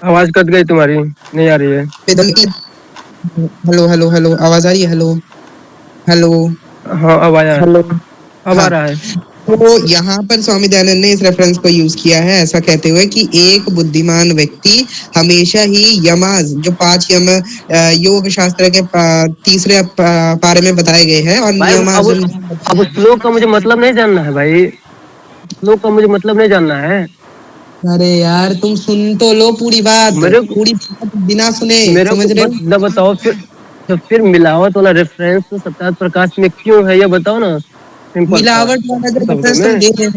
आवाज कट गई तुम्हारी, नहीं आ रही है। हेलो हेलो हेलो, आवाज आ रही है? हेलो हेलो हाँ अब आया, हेलो। अब आ हाँ, रहा है। तो यहाँ पर स्वामी दयानंद ने इस रेफरेंस को यूज किया है ऐसा कहते हुए कि एक बुद्धिमान व्यक्ति हमेशा ही यमाज जो 5 यम योग शास्त्र के तीसरे पारे में बताए गए हैं, और भाई नियमाज जो अब उस श्लोक का मुझे मतलब नहीं जानना है भाई, श्लोक का मुझे मतलब नहीं जानना है। अरे यार तुम सुन तो लो पूरी बात, मेरे को पूरी बात बिना सुने, मेरे को समझ रहे बस हो? न बताओ फिर, तो फिर मिलावट वाला रेफरेंस सत्यार्थ प्रकाश में क्यों है ये बताओ ना, सिंपल सा मिलावट वाला जो शब्दों रेफरेंस तुम में। दे रहे हो,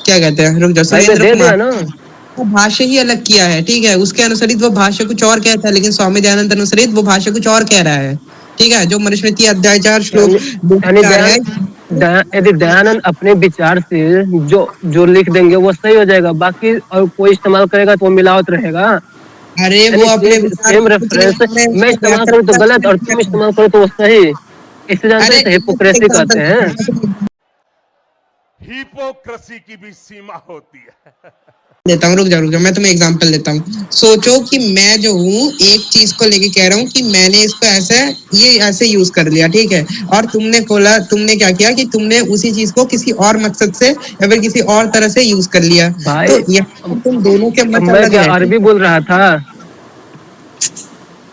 क्या कहते हैं, रुक जाओ, भाई मैं सुरेंद्र दे दिया कुमार, ना। वो भाष्य ही अलग किया है, ठीक है। उसके अनुसरित वो भाष्य कुछ और कहता है, लेकिन स्वामी दयानंद अनुसरित वो भाष्य कुछ और कह रहा है, ठीक है। जो मनुस्मृति अध्याय 4 श्लोक यानी यानी 204 है। यदि दयानंद अपने विचार से जो जो लिख देंगे वो सही हो जाएगा, बाकी और कोई इस्तेमाल करेगा तो वो मिलावट रहेगा। अरे वो यानी अपने सेम विचार सेम से कुछ नहीं रेफरेंस कर रहे, मैं उसको इस्तेमाल करूँ तो व्याकरण गलत और तुम इस्तेमाल करो तो वो सही। इससे जानते अरे हैं तो एक हिपोक्रेसी एग्जाम्पल, कहते हैं। हिपोक्रेसी की भी सीमा होती है। देता हूँ, रुक जाओ, मैं तुम्हें एग्जांपल देता हूँ। सोचो कि मैं जो हूँ एक चीज को लेके कह रहा हूँ कि मैंने इसको ऐसे ये ऐसे यूज कर लिया, ठीक है। और तुमने क्या किया कि तुमने उसी चीज को किसी और मकसद से या फिर किसी और तरह से यूज कर लिया। भाई तो यहाँ पर तुम दोनों के अब मत मैं अलग क्या है, ठीक अरबी है? बोल रहा था?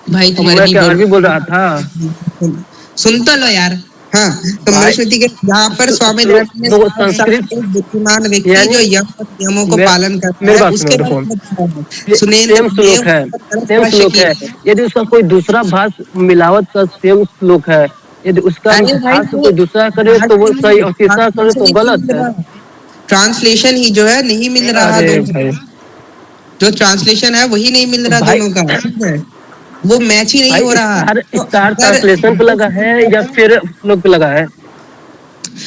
भाई अब तुम मैं अरबी क्या बोल अरबी बोल रहा था? रहे, सुन तो लो यार। हाँ, तो भाई मनुस्मृति के यहाँ पर स्वामी दयानंद ने तो साफ संस्कृत, साफ एक बुद्धिमान व्यक्ति जो यानी यम और नियमों को मेरा पालन करता मेरी है बात सुनो उसके बारे देखो, में बता रहा है। सुरेंद्र सेम ने श्लोक है, उसका गलत सेम भाष्य श्लोक है। किया। यदि उसका कोई दूसरा भाष मिलावट का सेम श्लोक है, यदि उसका अरे भाई भाष वो कोई दूसरा करे तो वो सही और तीसरा करे ट्रांसलेशन तो ही नहीं गलत मिल है। रहा, ट्रांसलेशन ही जो है नहीं मिल रहा अरे दोनों। भाई जो ट्रांसलेशन है वही नहीं मिल तो रहा भाई दोनों का, ठीक है, वो मैच ही नहीं हो भाई रहा। स्टार तो स्टार अगर ट्रांसलेशन पे लगा है या फिर श्लोक पे लगा है?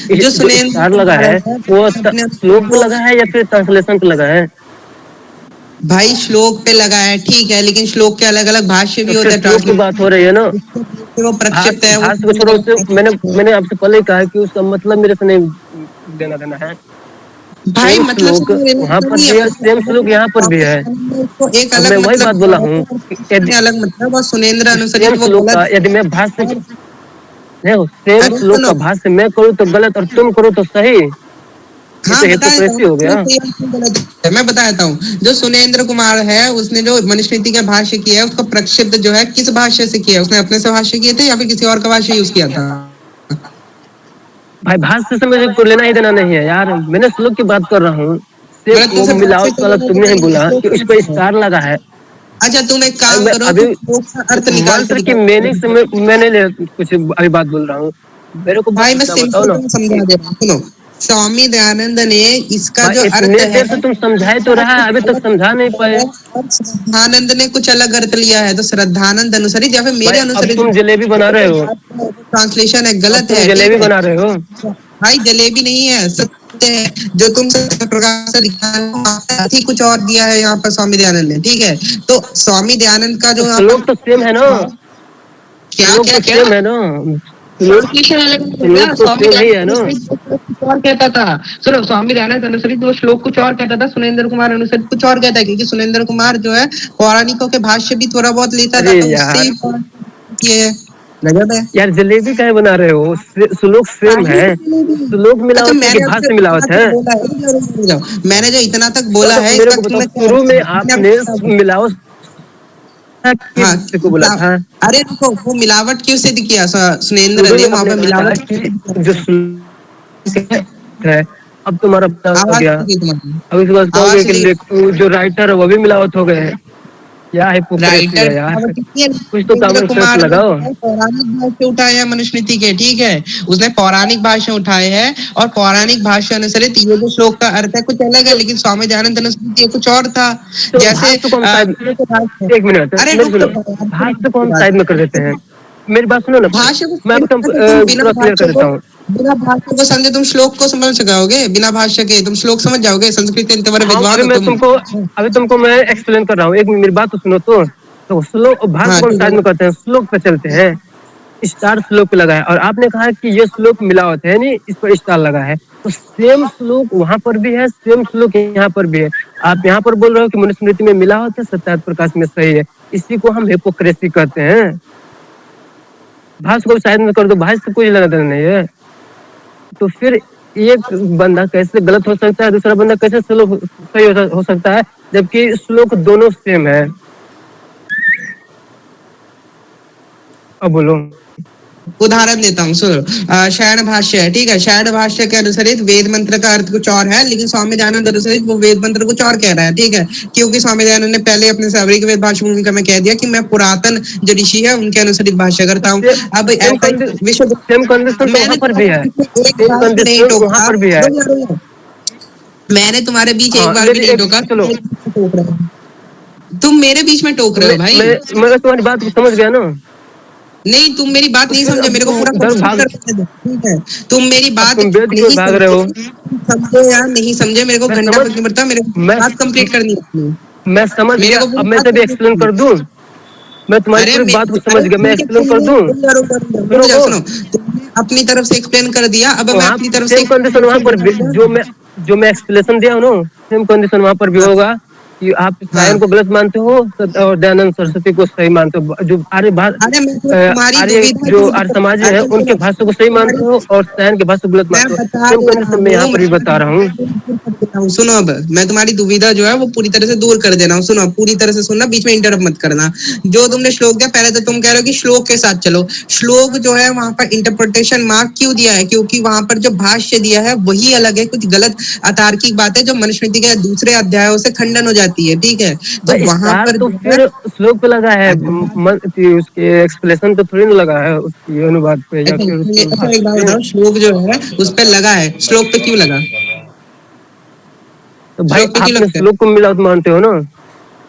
जो जो सुनेंद्र स्टार लगा कुमार है है वो अपने श्लोक पे वो लगा है या फिर ट्रांसलेशन पे लगा है? भाई श्लोक पे लगा है, ठीक है, लेकिन श्लोक के अलग अलग भाष्य तो भी फिर होता है, श्लोक की बात हो रही है ना। जो प्रक्षिप्त है वो भाष्य को छोड़ो, उससे मैंने आपसे पहले ही कहा है कि उसका मतलब मेरे से नहीं देना देना है। भाई सेम मतलब से श्लोक नहीं लेना वहां देना पर नहीं है, भी है, उसने सेम श्लोक यहाँ पर भी है। उसको एक अब अलग मैं वही मतलब बात बोला दिया हूँ है और कि उसने अलग मतलब, और सुनेंद्र अनुसरित सेम वो श्लोक का गलत यदि मैं भाष्य है। नहीं, सेम अरे श्लोक सुनो, का भाष्य मैं करूँ तो गलत और तुम करो तो सही। ये हाँ तो बता देता हूँ हिपोक्रेसी हो क्यों गया। सही और क्यों गलत है, मैं बता देता हूँ। जो सुनेंद्र कुमार है उसने जो मनुस्मृति का भाष्य किया है उसका प्रक्षिप्त जो है किस भाष्य से किया है, उसने अपने से भाष्य किए थे या फिर किसी और का भाष्य यूज किया था? भाई भाष्य से मुझे कोई लेना ही देना नहीं है यार, मैंने श्लोक की बात कर रहा हूँ। सेम गलत वो से भाष्य मिलावट से वाला लेना तुमने देना ही नहीं है, बोला श्लोक कि से उस पर लेना है। स्टार लगा है। अच्छा तुम एक भाई काम मैं करो, अभी तुम श्लोक का अर्थ निकाल के मंत्र की दिखाओ। मीनिंग से मैंने कुछ अभी बात बोल रहा हूँ। मेरे को भाई मैं इतना बताओ सिंपल ना तुम समझा कि दे रहा हूँ, सुनो। स्वामी दयानंद ने इसका भाई जो अर्थ इतने है देर से तुम समझाए तो रहा है, अभी तक समझा नहीं पाए। और श्रद्धानंद ने कुछ अलग अर्थ लिया है, तो श्रद्धानंद अनुसरित या फिर मेरे भाई अब अनुसरित तुम जलेबी बना रहे हो, ट्रांसलेशन है, अब गलत तुम है, ठीक जलेबी है। बना रहे हो। भाई जलेबी नहीं है, सत्य है। जो तुम सत्य प्रकाश से दिखा रहे हो, साथ ही कुछ और दिया है यहाँ पर स्वामी दयानंद ने, ठीक है। तो स्वामी दयानंद का तो जो यहाँ श्लोक तो सेम है ना, पर क्या श्लोक क्या तो क्या सेम है ना, श्लोक ट्रांसलेशन अलग अलग हो श्लोक गया। तो स्वामी सेम ही है दयानंद ना। अनुसरित वो श्लोक कुछ और कहता था। सुनो, स्वामी दयानंद अनुसरित वो श्लोक कुछ और कहता था, सुनेंद्र कुमार अनुसरित कुछ और कहता है, क्योंकि सुनेंद्र कुमार जो है पौराणिकों के भाष्य भी थोड़ा बहुत लेता था, अरे तो उससे यार, भी ये गजब है। यार जलेबी काहे बना रहे हो? श्लोक सेम काहे है, की जलेबी? श्लोक अच्छा मिलावट है कि मैंने अब जो भाष्य इतना मिलावट तक है? बोला है, रुक जाओ, मैंने जो इतना तक तो बोला अच्छा है मेरे इसका को बताओ, तुम्हें क्या शुरू अर्थ है? में मैंने आपने अब मिलावट हाँ किस को बोला था? अरे रुको, वो मिलावट क्यों सिद्ध किया सुनेंद्र शुरू ने में वहां आपने पर कहा था मिलावट कि क्यों सिद्ध जो किया? श्लोक है, अब तुम्हारा पता हो आवाज गया। नहीं तुम्हारी, अब इसके बाद कहोगे आवाज कि नहीं। जो राइटर है वो भी मिलावट हो गए हैं। क्या हिपोक्रेसी राइटर है यार, कुछ तो सुरेंद्र कॉमन सेंस कुमार जो लगाओ। है पौराणिक भाष्य उठाए हैं मनुस्मृति के, ठीक है। उसने पौराणिक भाष्य उठाए हैं और पौराणिक भाष्य अनुसारित ये जो श्लोक का अर्थ है कुछ अलग है, लेकिन स्वामी दयानंद अनुसरित ये कुछ और था। तो जैसे भाष्य को हम साइड, ये तो भाष्य है। एक मिनट अरे मेरी रुक सुनो, तो जाओ यार, पूरी भाष्य को हम बात साइड में कर देते हैं। मेरी बात सुनो ना, भाष्य को मैं एकदम तुम पूरा क्लियर कर देता हूँ। बिना भाष्य को समझे तुम श्लोक को समझ सकोगे? बिना भाष्य के तुम श्लोक समझ जाओगे? संस्कृत के तुम्हारे हाँ विद्वान अभी हो मैं तुम। तुमको अभी तुमको मैं एक्सप्लेन कर रहा हूँ, एक मेरी बात तो सुनो। तो श्लोक भाष्य हाँ को हम ठीक साइड है। में करते हैं, श्लोक पे चलते हैं। स्टार श्लोक पे लगा है और आपने कहा कि ये श्लोक मिलावट है, नहीं इस पर स्टार लगा है। तो सेम श्लोक वहां पर भी है, सेम श्लोक यहाँ पर भी है। आप यहाँ पर बोल रहे हो कि मनुस्मृति में मिलावट है, सत्यार्थ प्रकाश में सही है। इसी को हम हिपोक्रेसी कहते हैं। भाष्य को साइड में कर दो, भाष्य से कोई लेना देना नहीं है। तो फिर एक बंदा कैसे गलत हो सकता है, दूसरा बंदा कैसे श्लोक सही हो सकता है, जबकि श्लोक दोनों सेम है? अब बोलो। उदाहरण देता हूँ, सुनो। शयन भाष्य है, ठीक है। शयन भाष्य के अनुसारित वेद मंत्र का अर्थ कुछ और है, लेकिन स्वामी दयानंद अनुसारित वो वेद मंत्र कुछ और कह रहा है, ठीक है। क्योंकि स्वामी दयानंद ने पहले अपने सावरिक वेद भाष्य भूमिका में कह दिया कि मैं पुरातन जो ऋषि है उनके अनुसारित भाष्य करता हूँ। अब सेम ऐसा ही विश्व सेम कंडीशन तो वहां मैंने पर भी तुम्हारे है, बीच में एक सेम बार भी नहीं कंडीशन वहां टोका। पर भी है। रुक जा, रुक जा। मैंने तुम्हारे बीच एक हाँ बार भी मेरी नहीं एक टोका, चलो, टोक रहे हो तुम मेरे बीच में टोक रहे मैं हो भाई। मैं मैं तुम्हारी बात को समझ गया ना। नहीं, तुम मेरी बात तो नहीं फिर समझे, अब मेरे को तुम पूरा उधर कंप्लीट भाग, कर दो, ठीक है। तुम मेरी अब बात तुम वेद की ओर नहीं भाग रहे समझे, हो। समझे या नहीं समझे मेरे को मैं घंटा समझ फर्क नहीं पड़ता, मेरे को मैं बात कंप्लीट करनी है अपनी। मैं समझ मेरे गया, को अब पूरी मैं बात से भी कंप्लीट एक्सप्लेन करनी कर है। दूं? मैं तुम्हारी अरे पूरी बात को समझ अरे गया, मैं ठीक है, एक्सप्लेन कर तुमने दूं? रुक जा, सुनो, सुनो। तुमने अपनी तरफ से एक्सप्लेन कर दिया, अब मैं वहां अपनी तरफ से सेम कंडीशन वहां explanation पर देना भी, चाहूंगा। जो मैं एक्सप्लेनेशन दिया हूँ ना, सेम कंडीशन वहां पर भी हाँ होगा कि आप हाँ। सायन को गलत मानते हो और दयानंद सरस्वती को सही मानते हो। जो अरे मैं तो तुम्हारी आर्य दुविधा जो क्यों आर्य समाज में है अरे उनके सुनो, भाष्य को सही तुम्हारी मानते हो और सायन के भाष्य को गलत मैं मानते हो। बता सेम दे रहा कंडीशन मैं यहाँ हूँ, पर भी बता रहा हूँ। सुनो, अब मैं तुम्हारी दुविधा जो है वो पूरी तरह से दूर कर दे रहा हूँ। सुनो, पूरी तरह से सुनना, बीच में इंटरप्ट मत करना। जो तुमने श्लोक दिया, पहले तो तुम कह रहे हो कि श्लोक के साथ चलो। श्लोक जो है वहां पर इंटरप्रिटेशन मार्क क्यों दिया है? क्योंकि वहां पर जो भाष्य दिया है वही अलग है, कुछ गलत अतार्किक बात है जो मनुस्मृति के दूसरे अध्यायों से खंडन हो जाती है, ठीक है। तो भाई वहां स्टार पर तो जो है फिर श्लोक पे लगा है, उसके एक्सप्लेनेशन पे थोड़ी ना लगा है, उसकी अनुवाद पे या फिर उसके अच्छा एक भाष्य बात पे। बताओ, श्लोक जो है उस पर लगा है, श्लोक पे क्यों लगा? तो भाई श्लोक पे क्यों आपने लगता है? श्लोक को मिलावट मानते हो ना?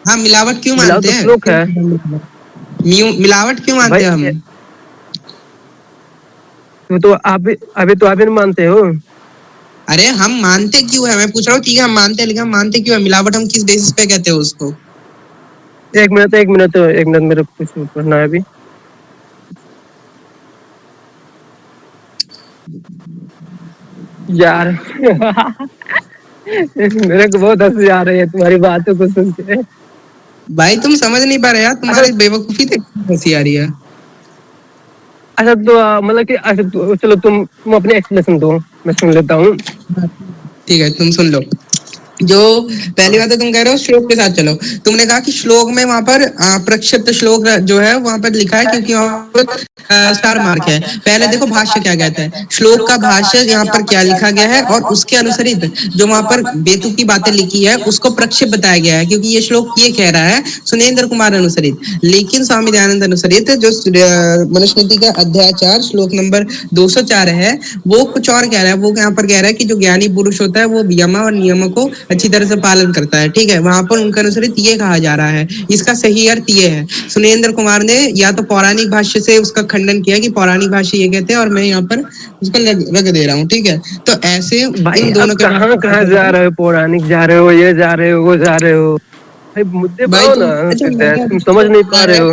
हाँ, मिलावट क्यों मिलाओ मानते तो हैं? श्लोक है मिलावट क्यों मानते भाई। हैं हम? तो आप भी अभी तो आप भी नहीं मानते हो। अरे हम मानते क्यों है? मैं पूछ रहा हूँ, ठीक है हम मानते हैं, लेकिन हम मानते क्यों है? मिलावट हम किस बेसिस पे कहते हैं उसको? एक मिनट मेरे को कुछ पढ़ना है अभी यार। मेरे को बहुत हंसी आ रही है तुम्हारी बातों को सुन के। भाई तुम समझ नहीं पा रहे यार, अच्छा तुम्हारी बेवकूफी देख कैसी आ रही है। अच्छा तो मतलब कि अच्छा चलो तुम अपने एक्सप्लेनेशन दो, मैं सुन लेता हूँ। ठीक है, तुम सुन लो। जो पहली बात है, तुम कह रहे हो श्लोक के साथ चलो। तुमने कहा कि श्लोक में वहां पर प्रक्षिप्त श्लोक जो है वहां पर लिखा है, क्योंकि वहां पर स्टार मार्क है। पहले देखो भाष्य क्या कहता है, श्लोक का भाष्य यहाँ पर क्या लिखा गया है और उसके अनुसरित जो वहां पर बेतुकी बातें लिखी है उसको प्रक्षिप्त बताया गया है, क्योंकि ये श्लोक ये कह रहा है सुनेंद्र कुमार अनुसरित। लेकिन स्वामी दयानंद अनुसरित जो मनुस्मृति का अध्याय 4 श्लोक नंबर 204 है, वो कुछ और कह रहा है। वो यहाँ पर कह रहा है कि जो ज्ञानी पुरुष होता है वो यम और नियमों को अच्छी तरह से पालन करता है। ठीक है, वहां पर उनके अनुसरित ये कहा जा रहा है। इसका सही अर्थ ये है। सुनेंद्र कुमार ने या तो पौराणिक भाष्य से उसका खंडन किया कि पौराणिक भाष्य ये कहते हैं, और मैं यहाँ पर उसको रख दे रहा हूँ। ठीक है, तो ऐसे भाई इन अब दोनों के कहाँ कहाँ जा रहे हो, पौराणिक जा रहे हो, ये जा रहे हो, वो जा रहे हो। भाई मुद्दे पे भाई आओ तुम ना, अच्छा, सिद्धेश तुम समझ नहीं पा रहे हो।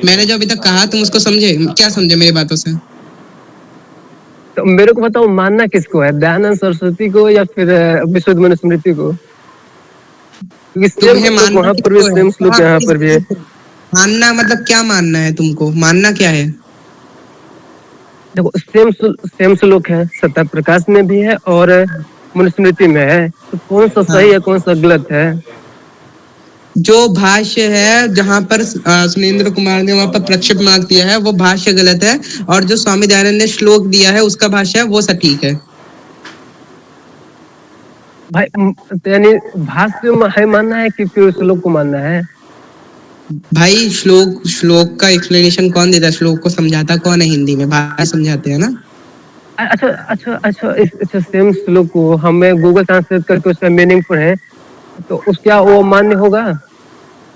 मैंने जो अभी तक कहा तुम उसको समझे? क्या समझे मेरी बातों से? तो मेरे को बताओ मानना किसको है, दयानंद सरस्वती को या फिर विशुद्ध मनुस्मृति को? क्योंकि सेम तुम्हें श्लोक मानना वहां पर भी, किसको है? सेम श्लोक हाँ, यहाँ पर भी है। मानना मतलब क्या मानना है? तुमको मानना क्या है? देखो सेम श्लोक है, सत्य प्रकाश में भी है और मनुस्मृति में है, तो कौन सा हाँ, सही है कौन सा गलत है? जो भाष्य है जहां पर सुनेंद्र कुमार ने वहां पर प्रक्षेप मार्क दिया है वो भाष्य गलत है, और जो स्वामी दयानंद ने श्लोक दिया है उसका भाष्य है वो सटीक है। भाई तो यानी भाष्य में है मानना है कि फिर श्लोक को मानना है? भाई श्लोक श्लोक का एक्सप्लेनेशन कौन देता है? श्लोक को समझाता कौन है? हिंदी में भाई समझाते हैं ना। अच्छा सेम श्लोक को हमें गूगल ट्रांसलेट करके उसका मीनिंग पढ़े तो उस क्या वो मान्य होगा?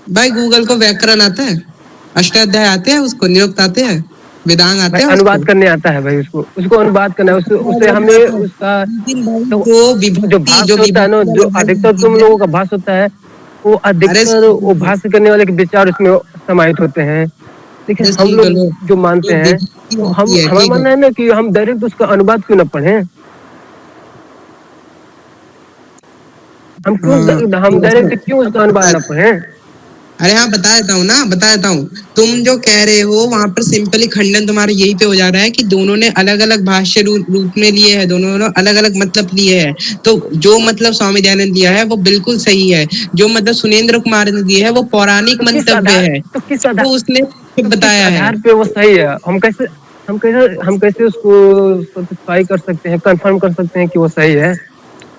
भाई गूगल को व्याकरण आता है, अष्टाध्याय आते हैं, उसको निरुक्त आते हैं, वेदांग भाई आते हैं उसको। अनुवाद करने आता है भाई, उसको अनुवाद करना है, उसे वो हमें बताता हूँ। उसका लेकिन भाई तो जो जो भाष्य होता है ना, विभक्ति जो वाला भाई अधिकतर तुम लोगों का भाष्य होता है, वो अरे अधिकतर वो भाष्य करने वाले के विचार उसमें समाहित होते हैं। लेकिन हम सुन तो लोग लो, जो मानते जो हैं, विभक्ति तो हम होती है, हमारा ठीक है। मानना है ना कि हम डायरेक्ट उसका अनुवाद क्यों ना पढ़ें। हाँ, हम डायरेक्ट क्यों उसका अनुवाद ना पढ़ें? अरे हाँ, बता देता हूँ ना, बता देता हूँ। तुम जो कह रहे हो वहां पर सिंपली खंडन तुम्हारा यही पे हो जा रहा है कि दोनों ने अलग अलग भाष्य रूप में लिए हैं, दोनों ने अलग अलग मतलब लिए हैं। तो जो मतलब स्वामी दयानंद दिया है वो बिल्कुल सही है, जो मतलब सुनेंद्र कुमार ने दिया है वो पौराणिक मंतव्य है, तो वो उसने किस बताया है। आधार पे वो सही है? हम कैसे उसको सेटिस्फाई कर सकते हैं, कंफर्म कर सकते हैं कि वो सही है?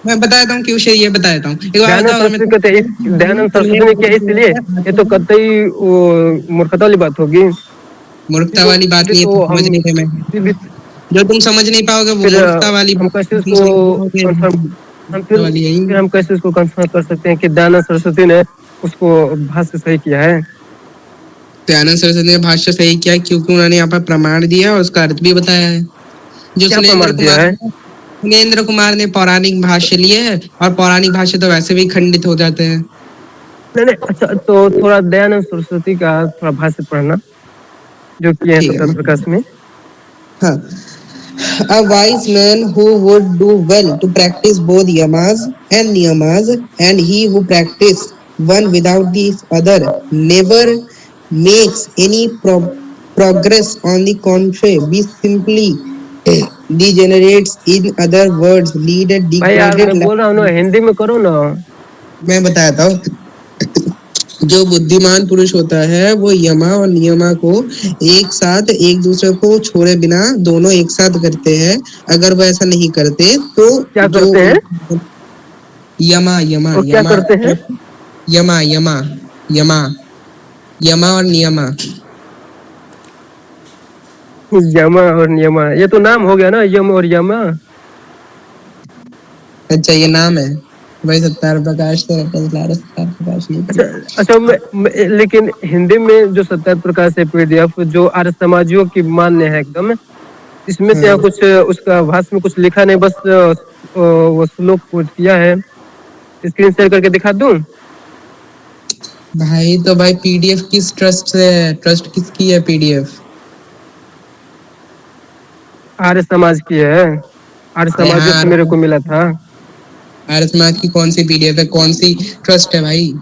मैं बता देता हूँ क्यों सही है, बता देता हूँ। एक बार दयानंद बताओ, अगर मैं सरस्वती कहते हैं, दयानंद सरस्वती ने क्या इसलिए? ये तो कतई वो मूर्खता वाली बात होगी। इसी मूर्खता को वाली बात इसीलिए नहीं है, तो तुम समझ हम नहीं रहे। मैं इसीलिए जो तुम समझ नहीं पाओगे वो फिर मूर्खता वाली हम बात कैसे है, तुम उसको समझ नहीं पाओगे कंफर्म हम मूर्खता वाली है ही। फिर हम कैसे उसको कंफर्म कर सकते हैं कि दयानंद सरस्वती ने उसको भाष्य सही किया है? दयानंद सरस्वती ने भाष्य सही किया क्योंकि उन्होंने यहाँ पर प्रमाण दिया और उसका अर्थ भी बताया है। जो क्या प्रमाण दिया है? सुनेंद्र कुमार ने पौराणिक भाष्य लिए है, और पौराणिक भाष्य तो वैसे भी खंडित हो जाते हैं। नहीं नहीं, अच्छा तो थोड़ा दयानंद सरस्वती का थोड़ा भाष्य पढ़ना जो किए हैं ठीक सत्य है। प्रकाश में। हाँ, a wise man who would do well to practice both yamas and niyamas, and he who practice one without the other never makes any progress. On the contrary, be simply degenerates. In other words, lead a भाई यार degraded मैं बोल रहा हूँ ना, life। Hindi में करो ना। मैं बताता हूँ। जो बुद्धिमान पुरुष होता है वो यमा और नियमा को एक साथ, एक दूसरे को छोड़े बिना दोनों एक साथ करते हैं। अगर वो ऐसा नहीं करते तो क्या जो करते हैं? यमा यमा वो क्या यमा करते हैं? यमा यमा यमा यमा और नियमा। यमा और नियमा, ये तो नाम हो गया ना, यम और यमा। अच्छा, ये नाम है। भाई सत्तार प्रकाश से रेफरेंस ला रहे, सत्तार प्रकाश नहीं अच्छा थी। अच्छा लेकिन हिंदी में जो सत्यार्थ प्रकाश है पीडीएफ जो आर्य समाजियों की मान्य है एकदम, इसमें से यहाँ कुछ उसका भाष्य में कुछ लिखा नहीं, बस वो श्लोक कोट किया है। स्क्रीन शेयर करके दिखा दूं? भाई तो भाई पीडीएफ किस ट्रस्ट से है, ट्रस्ट किसकी है पीडीएफ? आर्य समाज की है, आर्य अरे समाजियों हाँ, से मेरे को मिला था। आर्य समाज की कौन सी पीडीएफ है, कौन सी ट्रस्ट है भाई?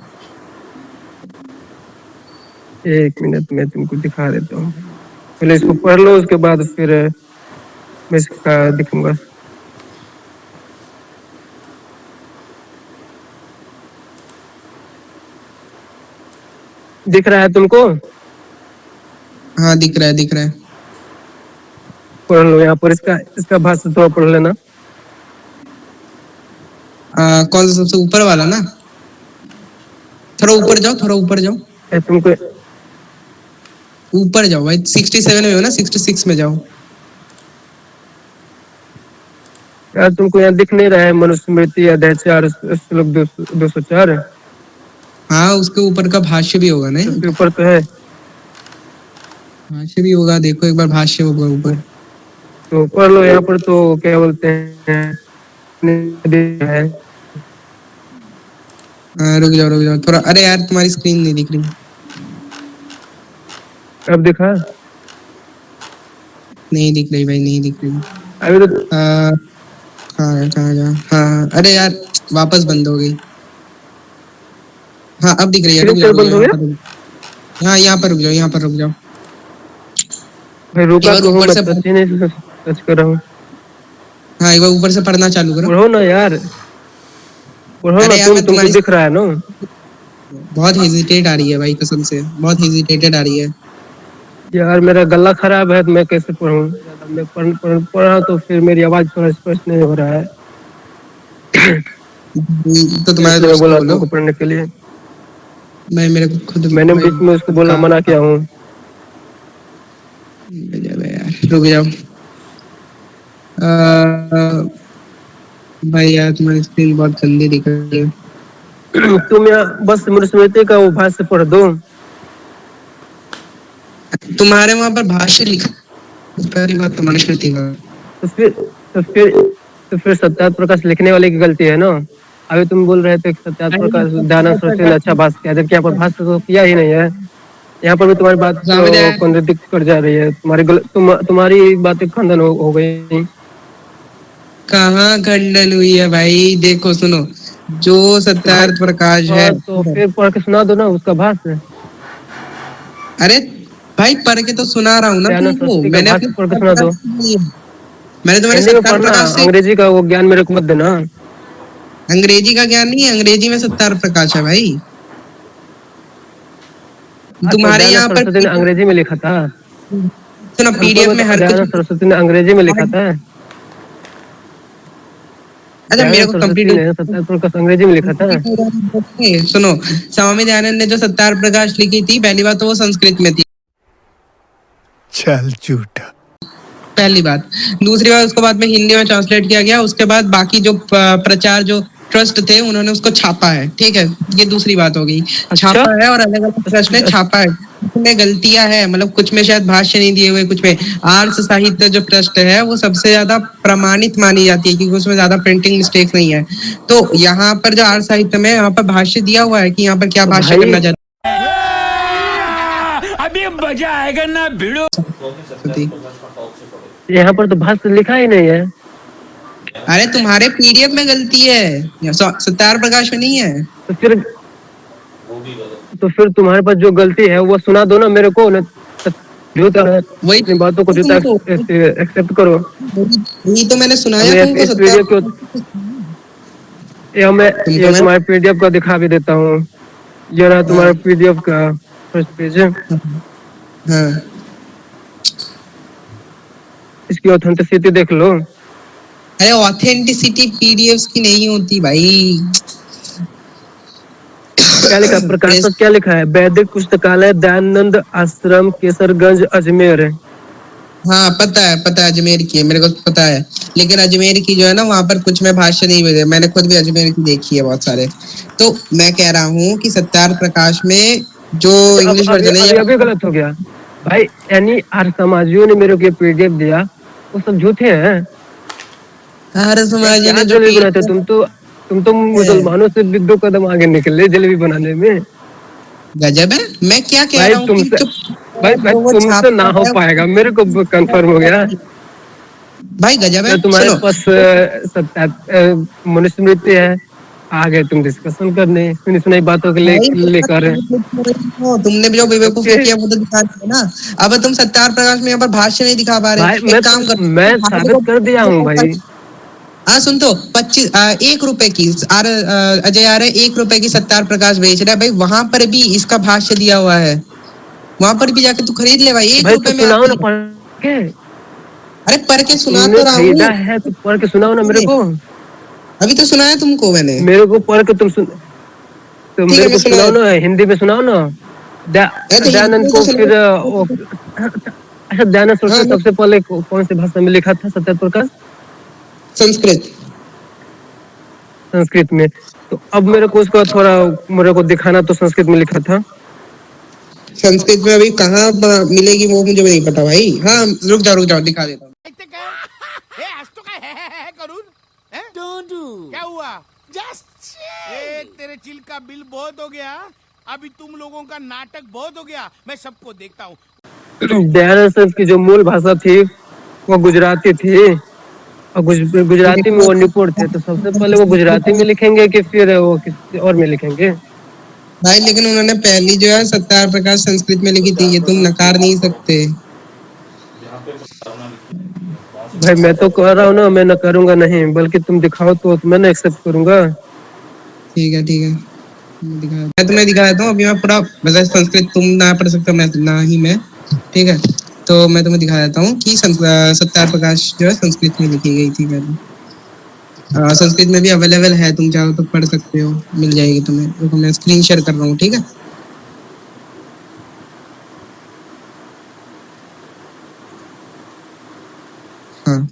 एक मिनट में तुमको दिखा देता हूँ, पहले इसको पढ़ लो, उसके बाद फिर मैं इसका दिखूंगा। दिख रहा है तुमको? हाँ दिख रहा है, दिख रहा है। पढ़ लो यहाँ पर, इसका भाष्य थोड़ा पढ़ लेना। कौन सा सबसे ऊपर वाला ना? थोड़ा ऊपर जाओ, थोड़ा ऊपर जाओ, तुमको ऊपर जाओ भाई, 67 में हो ना, 66 में जाओ। यार तुमको यहाँ दिख नहीं रहा है? मनुस्मृति अध्याय 4 श्लोक 204। हाँ उसके ऊपर का भाष्य भी होगा नहीं? उसके ऊपर तो है, भाष्य भी होगा, देखो एक बार भाष्य होगा ऊपर। तो पढ़ लो यहाँ पर। तो क्या बोलते हैं, रुक जाओ थोड़ा, अरे यार तुम्हारी स्क्रीन नहीं दिख रही। अब दिखा? नहीं दिख रही भाई, नहीं दिख रही। अभी तो कहाँ हाँ, अरे यार वापस बंद हो गई। हाँ अब दिख रही है, रुक स्क्रीन बंद हो गया। जाओ, हाँ यहाँ पर रुक जाओ, यहाँ पर रुक जाओ भाई रुका तो हूँ, ऊपर मैं से। टच ही नहीं टच कर रहा हूँ। हाँ एक बार ऊपर से पढ़ना चालू करो। पढ़ो ना यार, पढ़ो ना अरे यार मैं तुमको तुम्हारी दिख रहा है ना? बहुत हेजिटेट आ रही है भाई, कसम से बहुत हेजिटेटेड आ रही है यार मेरा गला खराब है, तो मैं कैसे पढ़ूं? मैं पढ़ रहा तो फिर मेरी आवाज थोड़ा स्पष्ट नहीं हो रहा है, तो तुम्हारे इसलिए मैं दोस्त को बोला बोलो। तुमको पढ़ने के लिए। मैं मेरे को खुद मैंने बीच में उसको बोलना मना किया हूँ। यार रुक जाओ। भाई यार तुम्हारी स्क्रीन बहुत गंदी दिख रही है। तुम यहाँ बस मनुस्मृति का वो भाष्य पढ़ दो। तुम्हारे वहां पर भाष्य लिखा, पहली बात तो मनुस्मृति का। तो फिर सत्यार्थ प्रकाश लिखने वाले की गलती है ना? अभी तुम बोल रहे थे सत्यार्थ प्रकाश दयानंद सरस्वती ने अच्छा भाष्य किया, जबकि यहाँ पर भाष्य तो किया ही नहीं है। यहाँ पर भी तुम्हारी बात कॉन्ट्रडिक्ट कर जा रही है, तुम्हारी बातें खंडन हो गई। कहाँ खंडन हुई है भाई? देखो सुनो, जो सत्यार्थ प्रकाश है, तो फिर पढ़ के सुना दो ना उसका भाष्य। अरे भाई पढ़ के तो सुना रहा हूँ ना तुमको, मैंने अपने पढ़ के सुना दो। मैंने तुम्हारे हिंदी में सत्यार्थ पढ़ना, प्रकाश से। अंग्रेजी का वो ज्ञान मेरे को मत देना। अंग्रेजी का ज्ञान नहीं है, अंग्रेजी में सत्यार्थ प्रकाश है भाई। तुम्हारे यहाँ पर सरस्वती ने अंग्रेजी में लिखा था, सुनो पीडीएफ में हर कुछ। सरस्वती ने अंग्रेजी में लिखा था। अच्छा मेरे को कंप्लीट सत्यार्थ प्रकाश अंग्रेजी में लिखा था। सुनो, स्वामी दयानंद ने जो सत्यार्थ प्रकाश लिखी थी, पहली बात तो वो संस्कृत में थी। चल झूठा। पहली बात, दूसरी बात उसको बाद में हिंदी में ट्रांसलेट किया गया, उसके बाद बाकी जो प्रचार जो ट्रस्ट थे उन्होंने उसको छापा है, ठीक है, ये दूसरी बात हो गई। छापा है और अलग अलग ट्रस्ट ने छापा है, उसमें गलतियां है, मतलब कुछ में शायद भाष्य नहीं दिए हुए, कुछ में। आर्य साहित्य जो ट्रस्ट है वो सबसे ज्यादा प्रमाणित मानी जाती है, क्योंकि उसमें ज्यादा प्रिंटिंग मिस्टेक नहीं है। तो यहाँ पर जो आर्य साहित्य में यहाँ पर भाष्य दिया हुआ है कि यहाँ पर क्या भाष्य करना चाहते, अभी मजा आएगा ना भिड़ो। यहाँ पर तो भाष्य लिखा ही नहीं है। अरे तुम्हारे पीडीएफ में गलती है, सत्यार्थ प्रकाश में नहीं है। तो फिर तुम्हारे पास जो गलती है वो सुना दो ना मेरे को, वही बातों को एक्सेप्ट करो। यही तो मैंने सुनाया तुमको। मैं तुम्हारे पीडीएफ का दिखा भी देता हूँ, ये रहा तुम्हारे पीडीएफ का फर्स्ट पेज है। हाँ। इसकी ऑथेंटिसिटी देख लो। अरे ऑथेंटिसिटी पीडीएफ्स की नहीं होती भाई। क्या लिखा प्रकाशक, क्या लिखा है? वैदिक पुस्तकालय दयानंद आश्रम केसरगंज अजमेर। हाँ पता है अजमेर की है, मेरे को पता है। लेकिन अजमेर की जो है ना, वहां पर कुछ में भाष्य नहीं मिले। मैंने खुद भी अजमेर की देखी है बहुत सारे। तो मैं कह रहा हूँ कि सत्यार प्रकाश में जो अच्छा, अब इंग्लिश अभी वर्जन है अभी अभी गलत हो गया भाई। यानी आर्य समाजियों ने मेरे को ये पीडीएफ दिया, वो सब झूठे हैं। आर्य क्या समाज क्या ने जो जलेबी बनाते हो? पीडीएफ तुम तो मुसलमानों से भी 2 कदम आगे निकले जलेबी बनाने में। गजब है। मैं क्या कह भाई रहा हूँ कि तुमसे जो भाई जो वो तुमसे ना छापता हो है पाएगा, मेरे को कंफर्म हो गया। भाई गजब है। मैं तुम्हारे सुनो, पास मनुस्मृति है, आ गए तुम डिस्कशन करने सुनी सुनाई बातों के भाई लेकर। तुमने भी जो तो बेवकूफी फिर किया वो तो दिखा दिया ना। अब तुम सत्यार प्रकाश में यहाँ पर भाष्य नहीं दिखा पा भाई रहे। एक काम मैं करो, साबित कर दिया हूँ भाई। हाँ सुन तो 1 रुपए की अजय आ रहे 1 रुपए की सत्यार प्रकाश बेच रहा है भाई। वहां पर भी इसका भाष्य दिया हुआ है, वहां पर भी जाके तू खरीद ले भाई, एक भाई तो रुपए में सुनाओ आती ना है। पढ़ के। अरे पढ़ के सुना तुमने तो रहा खरीदा हूँ। है तो पढ़ के सुनाओ ना मेरे को। अभी तो सुनाया तुमको मैंने। मेरे को पढ़ के तो ठीक है मेरे मैं को सुना सुनाओ देता ना, हिंदी में सुनाओ ना। हूँ। तो हिंदी दयानंद में तो को फिर सुना। अच्छा, दयानंद हाँ सरस्वती सबसे पहले कौन सी भाषा में लिखा था सत्य प्रकाश? संस्कृत। संस्कृत में। तो अब मेरे को उसका थोड़ा मेरे को दिखाना, तो संस्कृत में लिखा था। संस्कृत में अभी कहाँ मिलेगी वो मुझे नहीं पता भाई। हाँ रुक जाओ दिखा देता हूँ। आज तो क्या है करून? Don't do. क्या हुआ? जस्ट तेरे चिल का बिल बहुत हो गया। अभी तुम लोगों का नाटक बहुत हो गया, मैं सबको देखता हूँ। दयानंद सर की जो मूल भाषा थी वो गुजराती थी, और गुजराती में वो निपुण थे। तो सबसे पहले वो गुजराती में लिखेंगे कि फिर वो किसी और में लिखेंगे? भाई लेकिन उन्होंने पहली जो है सत्यार प्रकाश संस्कृत में लिखी थी, ये तुम नकार नहीं सकते। भाई मैं तो कह रहा हूँ ना, मैं न करूंगा नहीं, बल्कि तुम दिखाओ तो मैं ना एक्सेप्ट करूंगा। ठीक है मैं तुम्हें दिखा देता हूँ। अभी मैं पूरा मतलब संस्कृत तुम ना पढ़ सकते हो, मैं ना ही मैं। ठीक है तो मैं तुम्हें दिखा देता हूँ कि सत्यार प्रकाश जो है संस्कृत में लिखी गई थी पहले। संस्कृत में भी अवेलेबल है, तुम चाहो तो पढ़ सकते हो, मिल जाएगी तुम्हें। देखो मैं स्क्रीन शेयर कर रहा हूँ, ठीक है। हाँ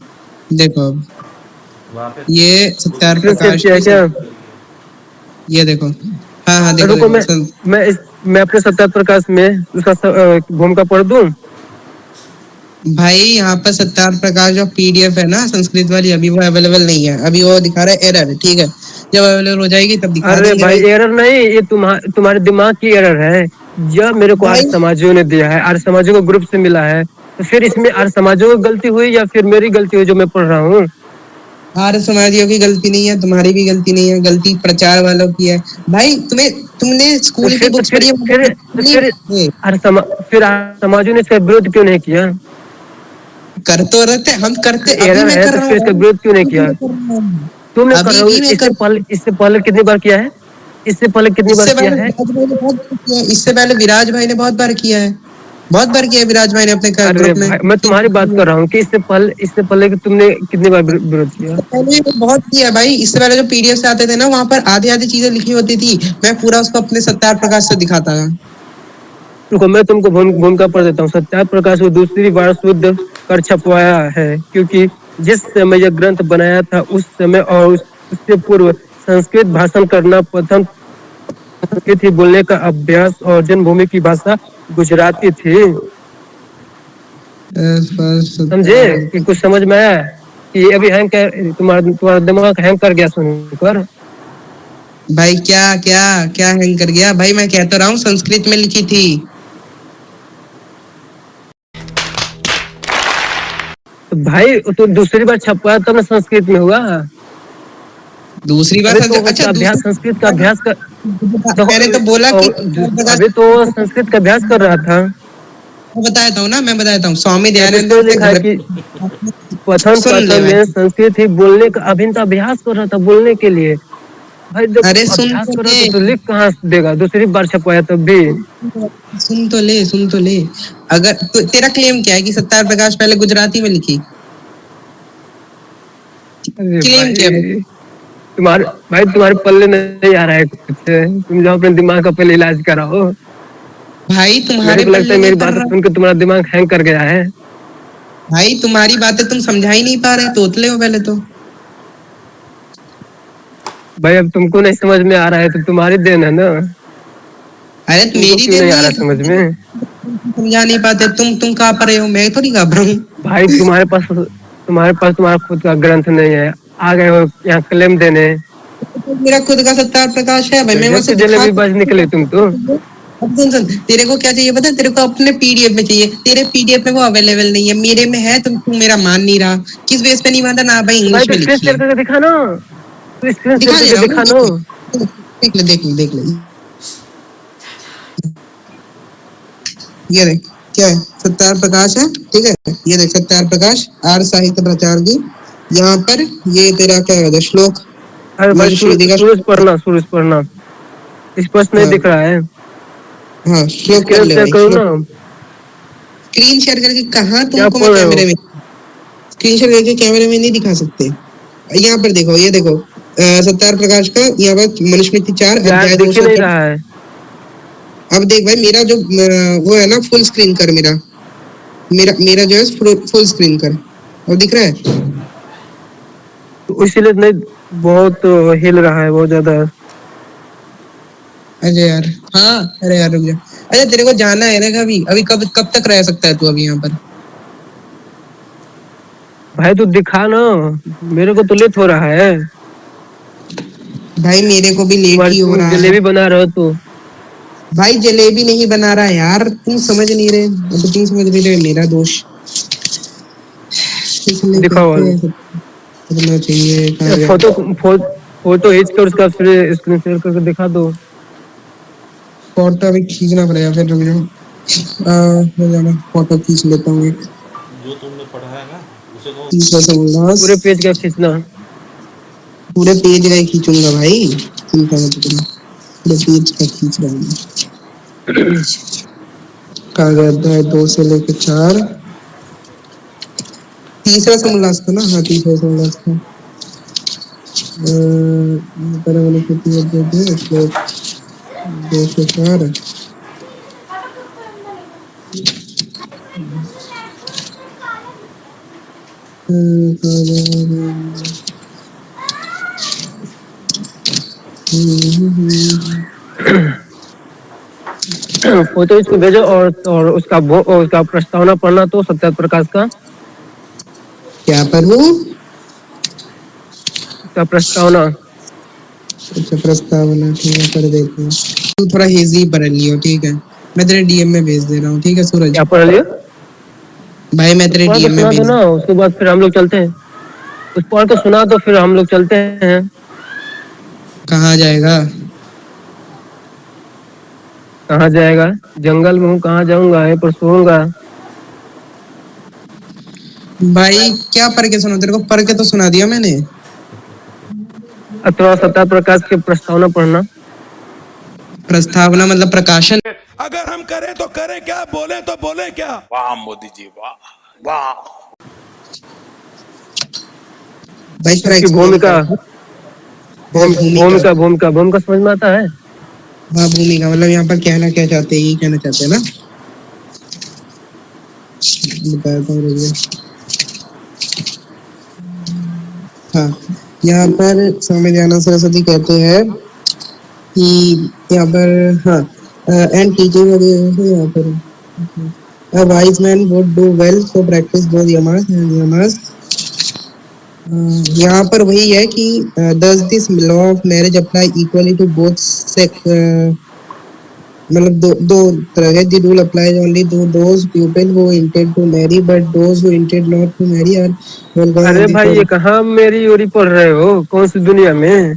देखो अब ये सत्यार शेयर प्रकाश किया है की क्या? ये देखो। हाँ देखो रुको, देखो मैं अपने सत्य प्रकाश में उसका भूमिका पढ़ दूं। भाई यहाँ पर सत्यार प्रकाश जो पीडीएफ है ना संस्कृत वाली, अभी वो अवेलेबल नहीं है। अभी वो दिखा रहा है एरर, ठीक है। जब अवेलेबल हो जाएगी तब दिखा अरे देंगे भाई भाई। एरर नहीं, ये तुम्हारे दिमाग की एरर है। जब मेरे को आर्य भाई समाजियों ने दिया है, आर्य समाजियों को ग्रुप से मिला है, तो फिर इसमें आर्य समाजियों की गलती हुई या फिर मेरी गलती हुई जो मैं पढ़ रहा हूँ? आर्य समाजियों की गलती नहीं है, तुम्हारी भी गलती नहीं है, गलती प्रचार वालों की है। भाई तुमने तो स्कूल की फिर तो बुक्स फिर पढ़ी है, फिर तो फिर फिर आर्य समाजियों ने इसका विरोध क्यों नहीं किया? कर तो रहते हम करते, अभी एरर मैं है कर तो रहा फिर इसका विरोध क्यों नहीं किया? हूँ। तुमने कर अभी रहे हो, भी मैं कर। इससे पहले कितनी बार किया है? इससे पहले कितनी बार इससे किया पहले है? विराज भाई ने बहुत बार किया है। इससे पहले विराज भाई ने बहुत बार किया है, बहुत बार किया है विराज भाई ने अपने अरे ग्रुप में। भाई मैं तुम्हारी बात कर रहा हूँ कि इससे पहले कि तुमने कितनी बार विरोध किया? पहले भी बहुत किया है भाई। इससे पहले जो पीडीएफ से आते थे ना, वहां पर आधी आधी चीजें लिखी होती थी, मैं पूरा उसको अपने सत्यार प्रकाश से दिखाता था। रुको, मैं तुमको भूमिका पढ़ देता हूँ। सत्यार प्रकाश को दूसरी बार शुद्ध कर छपवाया है, क्योंकि जिस समय यह ग्रंथ बनाया था उस समय और उससे पूर्व संस्कृत भाषण करना प्रथम, संस्कृत ही बोलने का अभ्यास, और जन्मभूमि की भाषा गुजराती थी। समझे कि कुछ समझ में आया? कि अभी हैंग कर तुम्हारा दिमाग हैंग कर गया सुनकर? भाई क्या क्या क्या हैंग कर गया भाई? मैं कहता रहा हूँ संस्कृत में लिखी थी। तो भाई तो दूसरी बार छपवाया तब ना संस्कृत में हुआ। दूसरी बार अभी तो अच्छा अभ्यास, दूसरी संस्कृत का अभ्यास कर। मैंने तो बोला कि अभी तो संस्कृत का अभ्यास कर रहा था। मैं बताता हूँ ना, मैं बताता हूँ। स्वामी तो दयानंद ने इसमें अपने लिखा है घर कि पठन सुन ले पाठन भाई। में संस्कृत ही बोलने का अभिन्न अभ्यास कर रहा था, बोलने के लिए। भाई देखो, अरे सुन अभ्यास तो कर रहा ले, था तो लिख कहाँ से देगा? दूसरी बार छपवाया तब भी। सुन तो ले। अगर तो तेरा क्लेम क्या है कि सत्यार प्रकाश पहले गुजराती में लिखी? अरे क्लेम क्या है? भाई तुम्हारे पल्ले नहीं आ रहा है कुछ। तुम जाओ अपने दिमाग का पहले इलाज कराओ। भाई मेरे तुम्हारे को लगता पल्ले है नहीं मेरी पड़ बात रहा। सुनकर तुम्हारा दिमाग हैंग कर गया है। भाई तुम्हारी बातें तुम समझा ही नहीं पा रहे, तोतले हो पहले तो। भाई अब तुमको नहीं समझ में आ रहा है तो तुम्हारी देन है ना, अरे तुमको मेरी क्यों देन नहीं आ नहीं रहा है, समझ में? समझा नहीं पाते तुम कहाँ पर हो, मैं थोड़ी कहाँ पर हूँ। भाई तुम्हारा खुद का ग्रंथ नहीं है, आ गए हो यहाँ क्लेम देने। मेरा खुद का सत्यार प्रकाश है भाई, मैं वहां गजब से के दिखा। जलेबी बाज निकले तुम तो। अब सुन, तेरे को क्या चाहिए पता है? तेरे को अपने पीडीएफ में चाहिए, तेरे पीडीएफ में वो अवेलेबल नहीं है, मेरे में है, तू मेरा मान नहीं रहा। किस बेस पे नहीं मानता? ना भाई भाई इंग्लिश तो में स्क्रीन लिखी शेयर है। करके दिखा ना, तो स्क्रीन शेयर दिखा दे करके रहा हूँ ना, दिखा नो। देख ले। ये देख, क्या है? सत्यार प्रकाश है, ठीक है। ये देख, सत्यार प्रकाश आर्य साहित्य प्रचार की। यहाँ पर ये तेरा क्या है, श्लोक अरे भाई मनुस्मृति का सूरज पढ़ना, सूरज पढ़ना स्पष्ट नहीं हाँ दिख रहा है। हाँ, श्लोक पढ़ स्क्रीन ले शेयर भाई, करो श्लोक। ना। स्क्रीन शेयर करके कहाँ क्या तुमको मैं पढ़ रहे हो? कैमरे में, स्क्रीन शेयर करके कैमरे में नहीं दिखा सकते। यहाँ पर देखो, ये देखो, सत्यार प्रकाश का यहाँ पर मनुस्मृति 4 यार अध्याय दिख ही नहीं 200। रहा है। अब देख भाई, मेरा जो वो है ना, फुल स्क्रीन कर मेरा, मेरा जो है फुल स्क्रीन कर। और दिख रहा है? तो इसीलिए नहीं, बहुत हिल रहा है बहुत ज्यादा। अरे यार, हाँ, अरे यार रुक जा। अरे तेरे को जाना है ना कभी? अभी कब तक रह सकता है तू अभी यहाँ पर? भाई तो दिखा ना, मेरे को तो लेट हो रहा है। भाई मेरे को भी लेट ही हो तुम रहा है। जलेबी बना रहे हो तो। भाई जलेबी नहीं बना रहा यार, तुम समझ नहीं रहे, अब तुम समझ नहीं रहे, मेरा दोष। इसलिए दिखाओ कहते हैं करना चाहिए, कहाँ गया? फोटो फोटो खींच कर उसका फिर स्क्रीन शेयर करके दिखा दो। फोटो अभी खींचना पड़ेगा, फिर रुक जाओ, फोटो खींच लेता हूँ एक। जो तुमने पढ़ा है ना उसे तो तीसरा उल्लास, पूरे पेज का खींचना। पूरे पेज का ही खींचूंगा भाई, चिंता मत करो, पूरे पेज का खींच रहा हूँ। कहाँ गया? अध्याय 2 से लेकर 4, तीसरा समोल्लास था ना? हाँ, तीसरा समोल्लास था। श्लोक 2 से 4। फोटो इसको भेजो और उसका प्रस्तावना पढ़ना तो सत्यार्थ प्रकाश का। क्या पढ़ूं? उसका प्रस्तावना। अच्छा, प्रस्तावना, ठीक है, कर देते हैं। तू थोड़ा हेजी पढ़ लियो, ठीक है? मैं तेरे डीएम में भेज दे रहा हूँ, ठीक है सूरज क्या पढ़ लियो? भाई? मैं तेरे पढ़ के डीएम में सुना दो भेज, ना, उसके बाद फिर हम लोग चलते हैं। उस पढ़ के सुना दो फिर हम लोग चलते हैं। कहाँ जाएगा? कहाँ जाएगा? जंगल में हूँ, कहाँ जाऊंगा? यहीं पर सोऊंगा। भाई क्या पढ़ के सुना? तेरे को पढ़ के तो सुना दिया मैंने। अथवा सत्यार्थ प्रकाश की प्रस्तावना पढ़ना। प्रस्तावना मतलब प्रकाशन। अगर हम करें तो करें क्या, बोले तो बोले क्या? वाह मोदी जी, वाह वाह। भाई थोड़ा उसकी explain भूमिका कर। भूमिका भूमिका भूमिका समझ में आता है? हाँ, भूमिका मतलब यहाँ पर कहना क्या चाहते हैं, ये कहना चाहते हैं ना? बताता हूँ, रुक जा। हाँ, यहाँ पर स्वामी दयानंद सरस्वती कहते हैं कि यहाँ पर, हाँ, एंड टीचिंग यहाँ पर a wise man would do well to practice both yamas and yamas। यहाँ पर वही है कि does this law of marriage apply equally to both sex, मतलब दो तरह है। The rule applies only to those people who intend to marry, but those who intend not to marry are welcome अरे in the भाई ये कहाँ मेरी ओरी पढ़ रहे हो? कौन सी दुनिया में?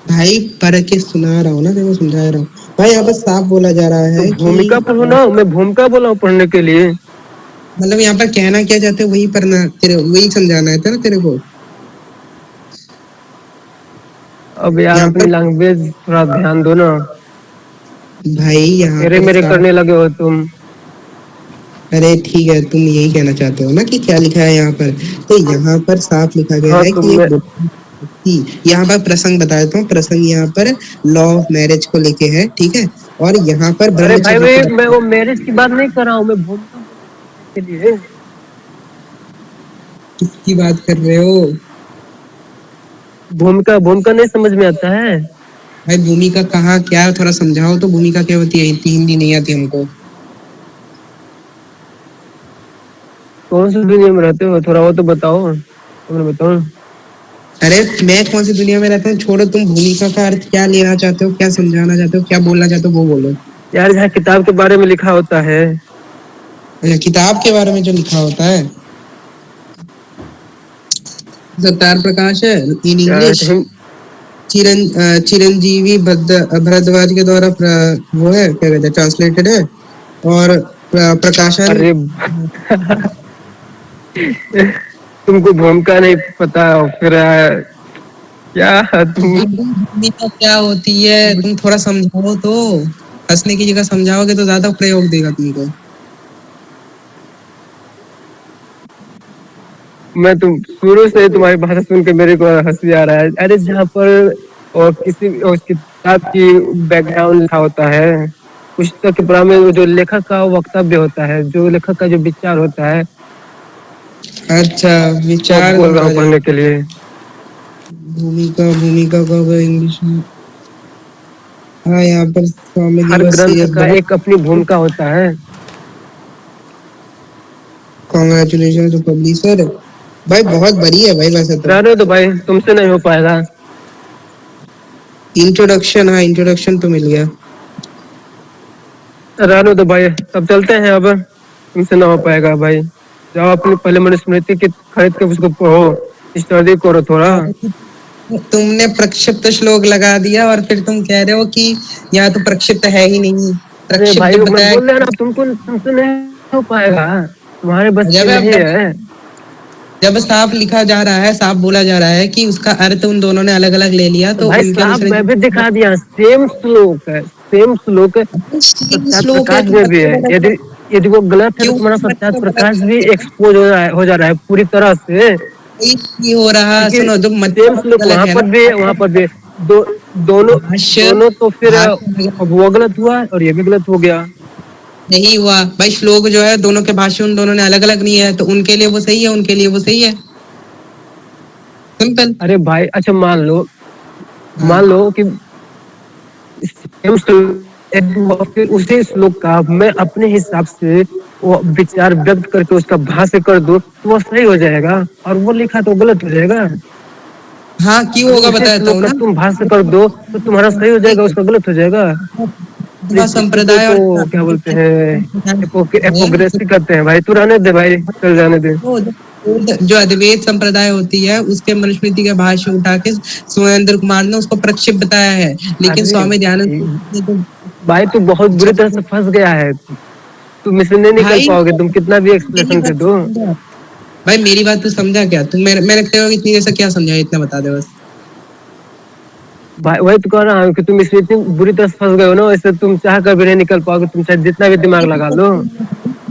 भाई पढ़ के सुना रहा हूँ ना, देखो समझा रहा हूँ भाई। यहाँ पर साफ बोला जा रहा तो है कि भूमिका पढ़ो ना, मैं भूमिका बोला हूँ पढ़ने के लिए। मतलब यहाँ पर कहना क्या चाहते हैं वही पढ़ना, तेरे वही समझाना है ना तेरे को। अब यार यहाँ अपनी पर लैंग्वेज थोड़ा ध्यान दो ना। भाई, यहाँ मेरे पर मेरे साफ, करने लगे हो तुम। अरे ठीक है, तुम यही कहना चाहते हो ना कि क्या लिखा है यहाँ पर? तो यहाँ पर साफ लिखा गया हाँ है तो कि मैं, यहाँ पर प्रसंग बता देता हूँ। प्रसंग यहाँ पर लॉ ऑफ मैरिज को लेके है, ठीक है? और यहाँ पर अरे भाई ब्रह्मचर्य को मैं वो मैरिज की बात नहीं कर रहा हूँ, मैं भूमिका बोल रहा हूँ पढ़ने के लिए। किसकी बात कर रहे हो? भूमिका भूमिका नहीं समझ में आता है? भाई भूमिका कहाँ क्या, थोड़ा समझाओ तो। भूमिका क्या होती है? इतनी हिंदी नहीं आती हमको। कौन सी दुनिया में रहते हो, थोड़ा वो तो बताओ, तो मैं बताऊं। अरे मैं कौन सी दुनिया में रहता हूँ छोड़ो, तुम भूमिका का अर्थ क्या लेना चाहते हो, क्या समझाना चाहते हो, क्या बोलना चाहते हो वो बोलो। यार जहाँ किताब के बारे में लिखा होता है। अच्छा, किताब के बारे में जो लिखा होता है, सत्तार प्रकाश है इन यार इंग्लिश। चिरंजीवी भरद्वाज के द्वारा वो है, क्या कहते हैं, ट्रांसलेटेड है। और प्रकाशन। अरे तुमको भूमिका नहीं पता, फिर क्या तुम। भूमिका क्या होती है तुम थोड़ा समझाओ तो। हंसने की जगह समझाओगे तो ज्यादा प्रयोग देगा तुमको। मैं तुम शुरू से ही तुम्हारी भाषा सुन के मेरे को हंसी आ रहा है। अरे जहाँ पर और किसी और किताब की बैकग्राउंड लिखा होता है, पुस्तक के बारे में जो लेखक का वक्तव्य होता है, जो लेखक का जो विचार होता है, अच्छा, वो विचार बोल रहा समझा हूँ जाए। पढ़ने के लिए। भूमिका भूमिका का इंग्लिश में। हाँ, यहाँ पर स्वामी हर दिवस ग्रंथ ये का बहुत। एक अपनी भूमिका होता है। Congratulation to publisher. भाई बहुत बड़ी है भाई वैसे तो। रहने दो भाई, तुमसे नहीं हो पाएगा। इंट्रोडक्शन, हाँ इंट्रोडक्शन तो मिल गया। रहने दो भाई, तब चलते हैं। अब तुमसे ना हो पाएगा भाई। जाओ अपनी पहले मनुस्मृति की खरीद के उसको पढ़ो, स्टडी करो थोड़ा। तुमने प्रक्षिप्त श्लोक लगा दिया और फिर तुम कह रहे हो कि यहाँ तो प्रक्षिप्त है ही नहीं। अरे प्रक्षिप्त भाई जब मैं बताया। बोल रहा ना, तुमसे नहीं हो पाएगा, तुम्हारे बस की जब नहीं है। जब साफ लिखा जा रहा है, साफ बोला जा रहा है कि उसका अर्थ उन दोनों ने अलग अलग ले लिया, तो तो भाई उनके साहब अनुसार मैं भी दिखा दिया, सेम श्लोक है, सेम श्लोक सत्यार्थ श्लोक है प्रकाश तो में भी है। मतलब यदि यदि वो गलत है तो क्यों तुम्हारा सत्यार्थ मतलब प्रकाश अलग भी एक्सपोज हो जा रहा है पूरी तरह से। नहीं हो रहा? क्योंकि सुनो, जो सेम मतलब श्लोक अलग वहां है पर भी है, वहां पर भी है। दोनों भाष्य। दोनों तो फिर भाष्य अलग अब वो गलत हुआ और ये भी गलत हो गया। नहीं हुआ भाई। श्लोक जो है दोनों के भाष्य उन दोनों ने अलग अलग नहीं है, तो उनके लिए वो सही है, उनके लिए वो सही है। सिंपल। अरे भाई अच्छा मान हाँ। लो कि सेम श्लोक, फिर उसी श्लोक का मैं अपने हिसाब से वो विचार व्यक्त करके उसका भाष्य कर दूं तो वो सही हो जाएगा, और वो लिखा तो गलत हो जाएगा। हाँ क्यों अभी होगा उसी बताता श्लोक हूँ का ना। तुम भाष्य कर दो तो तुम्हारा सही हो जाएगा, उसका गलत हो जाएगा। इसी को संप्रदाय तो और क्या बोलते हैं, एपोक्रेसी करते हैं भाई। तू रहने दे भाई, चल जाने दे। जो अद्वैत संप्रदाय होती है उसके मनुस्मृति के भाष्य उठा के सुरेंद्र कुमार ने उसको प्रक्षिप्त बताया है, लेकिन अरे स्वामी दयानंद भाई तू बहुत बुरी तरह से फंस गया है, तुम इससे नहीं निकल भाई पाओगे, तुम कितना भी मेरी एक्सप्लेनेशन दे बात दो। समझा। भाई मेरी बात तू समझा क्या? तुम मैंने तेरे को इतनी देर से क्या समझाया, इतना बता दे बस। भाई वही तो कह रहा हूँ कि तुम इसमें इतनी बुरी तरह से फंस गए हो ना, इससे तुम चाह कर भी नहीं निकल पाओगे, तुम चाहे जितना भी दिमाग लगा लो।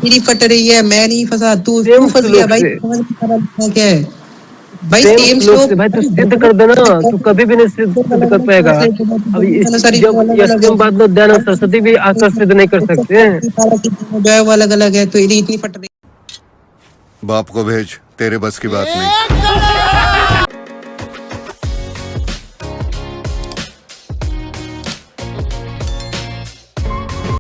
मेरी फट रही है, मैं नहीं फंसा, तू सेम तू फंस गया श्लोक भाई। से, समझ नहीं आ रहा लिखा क्या है भाई। सेम सेम श्लोक श्लोक से भाई तू भाई, सिद्ध कर देना, भगवत तू कभी भी नहीं सिद्ध कर पाएगा। अब जब अलग ये अलग है। सेम बात में दयानंद सरस्वती भी आकर सिद्ध नहीं कर सकते। जो है वो अलग अलग है, तो इतनी फट रही। बाप को भेज, तेरे बस की बात नहीं। एक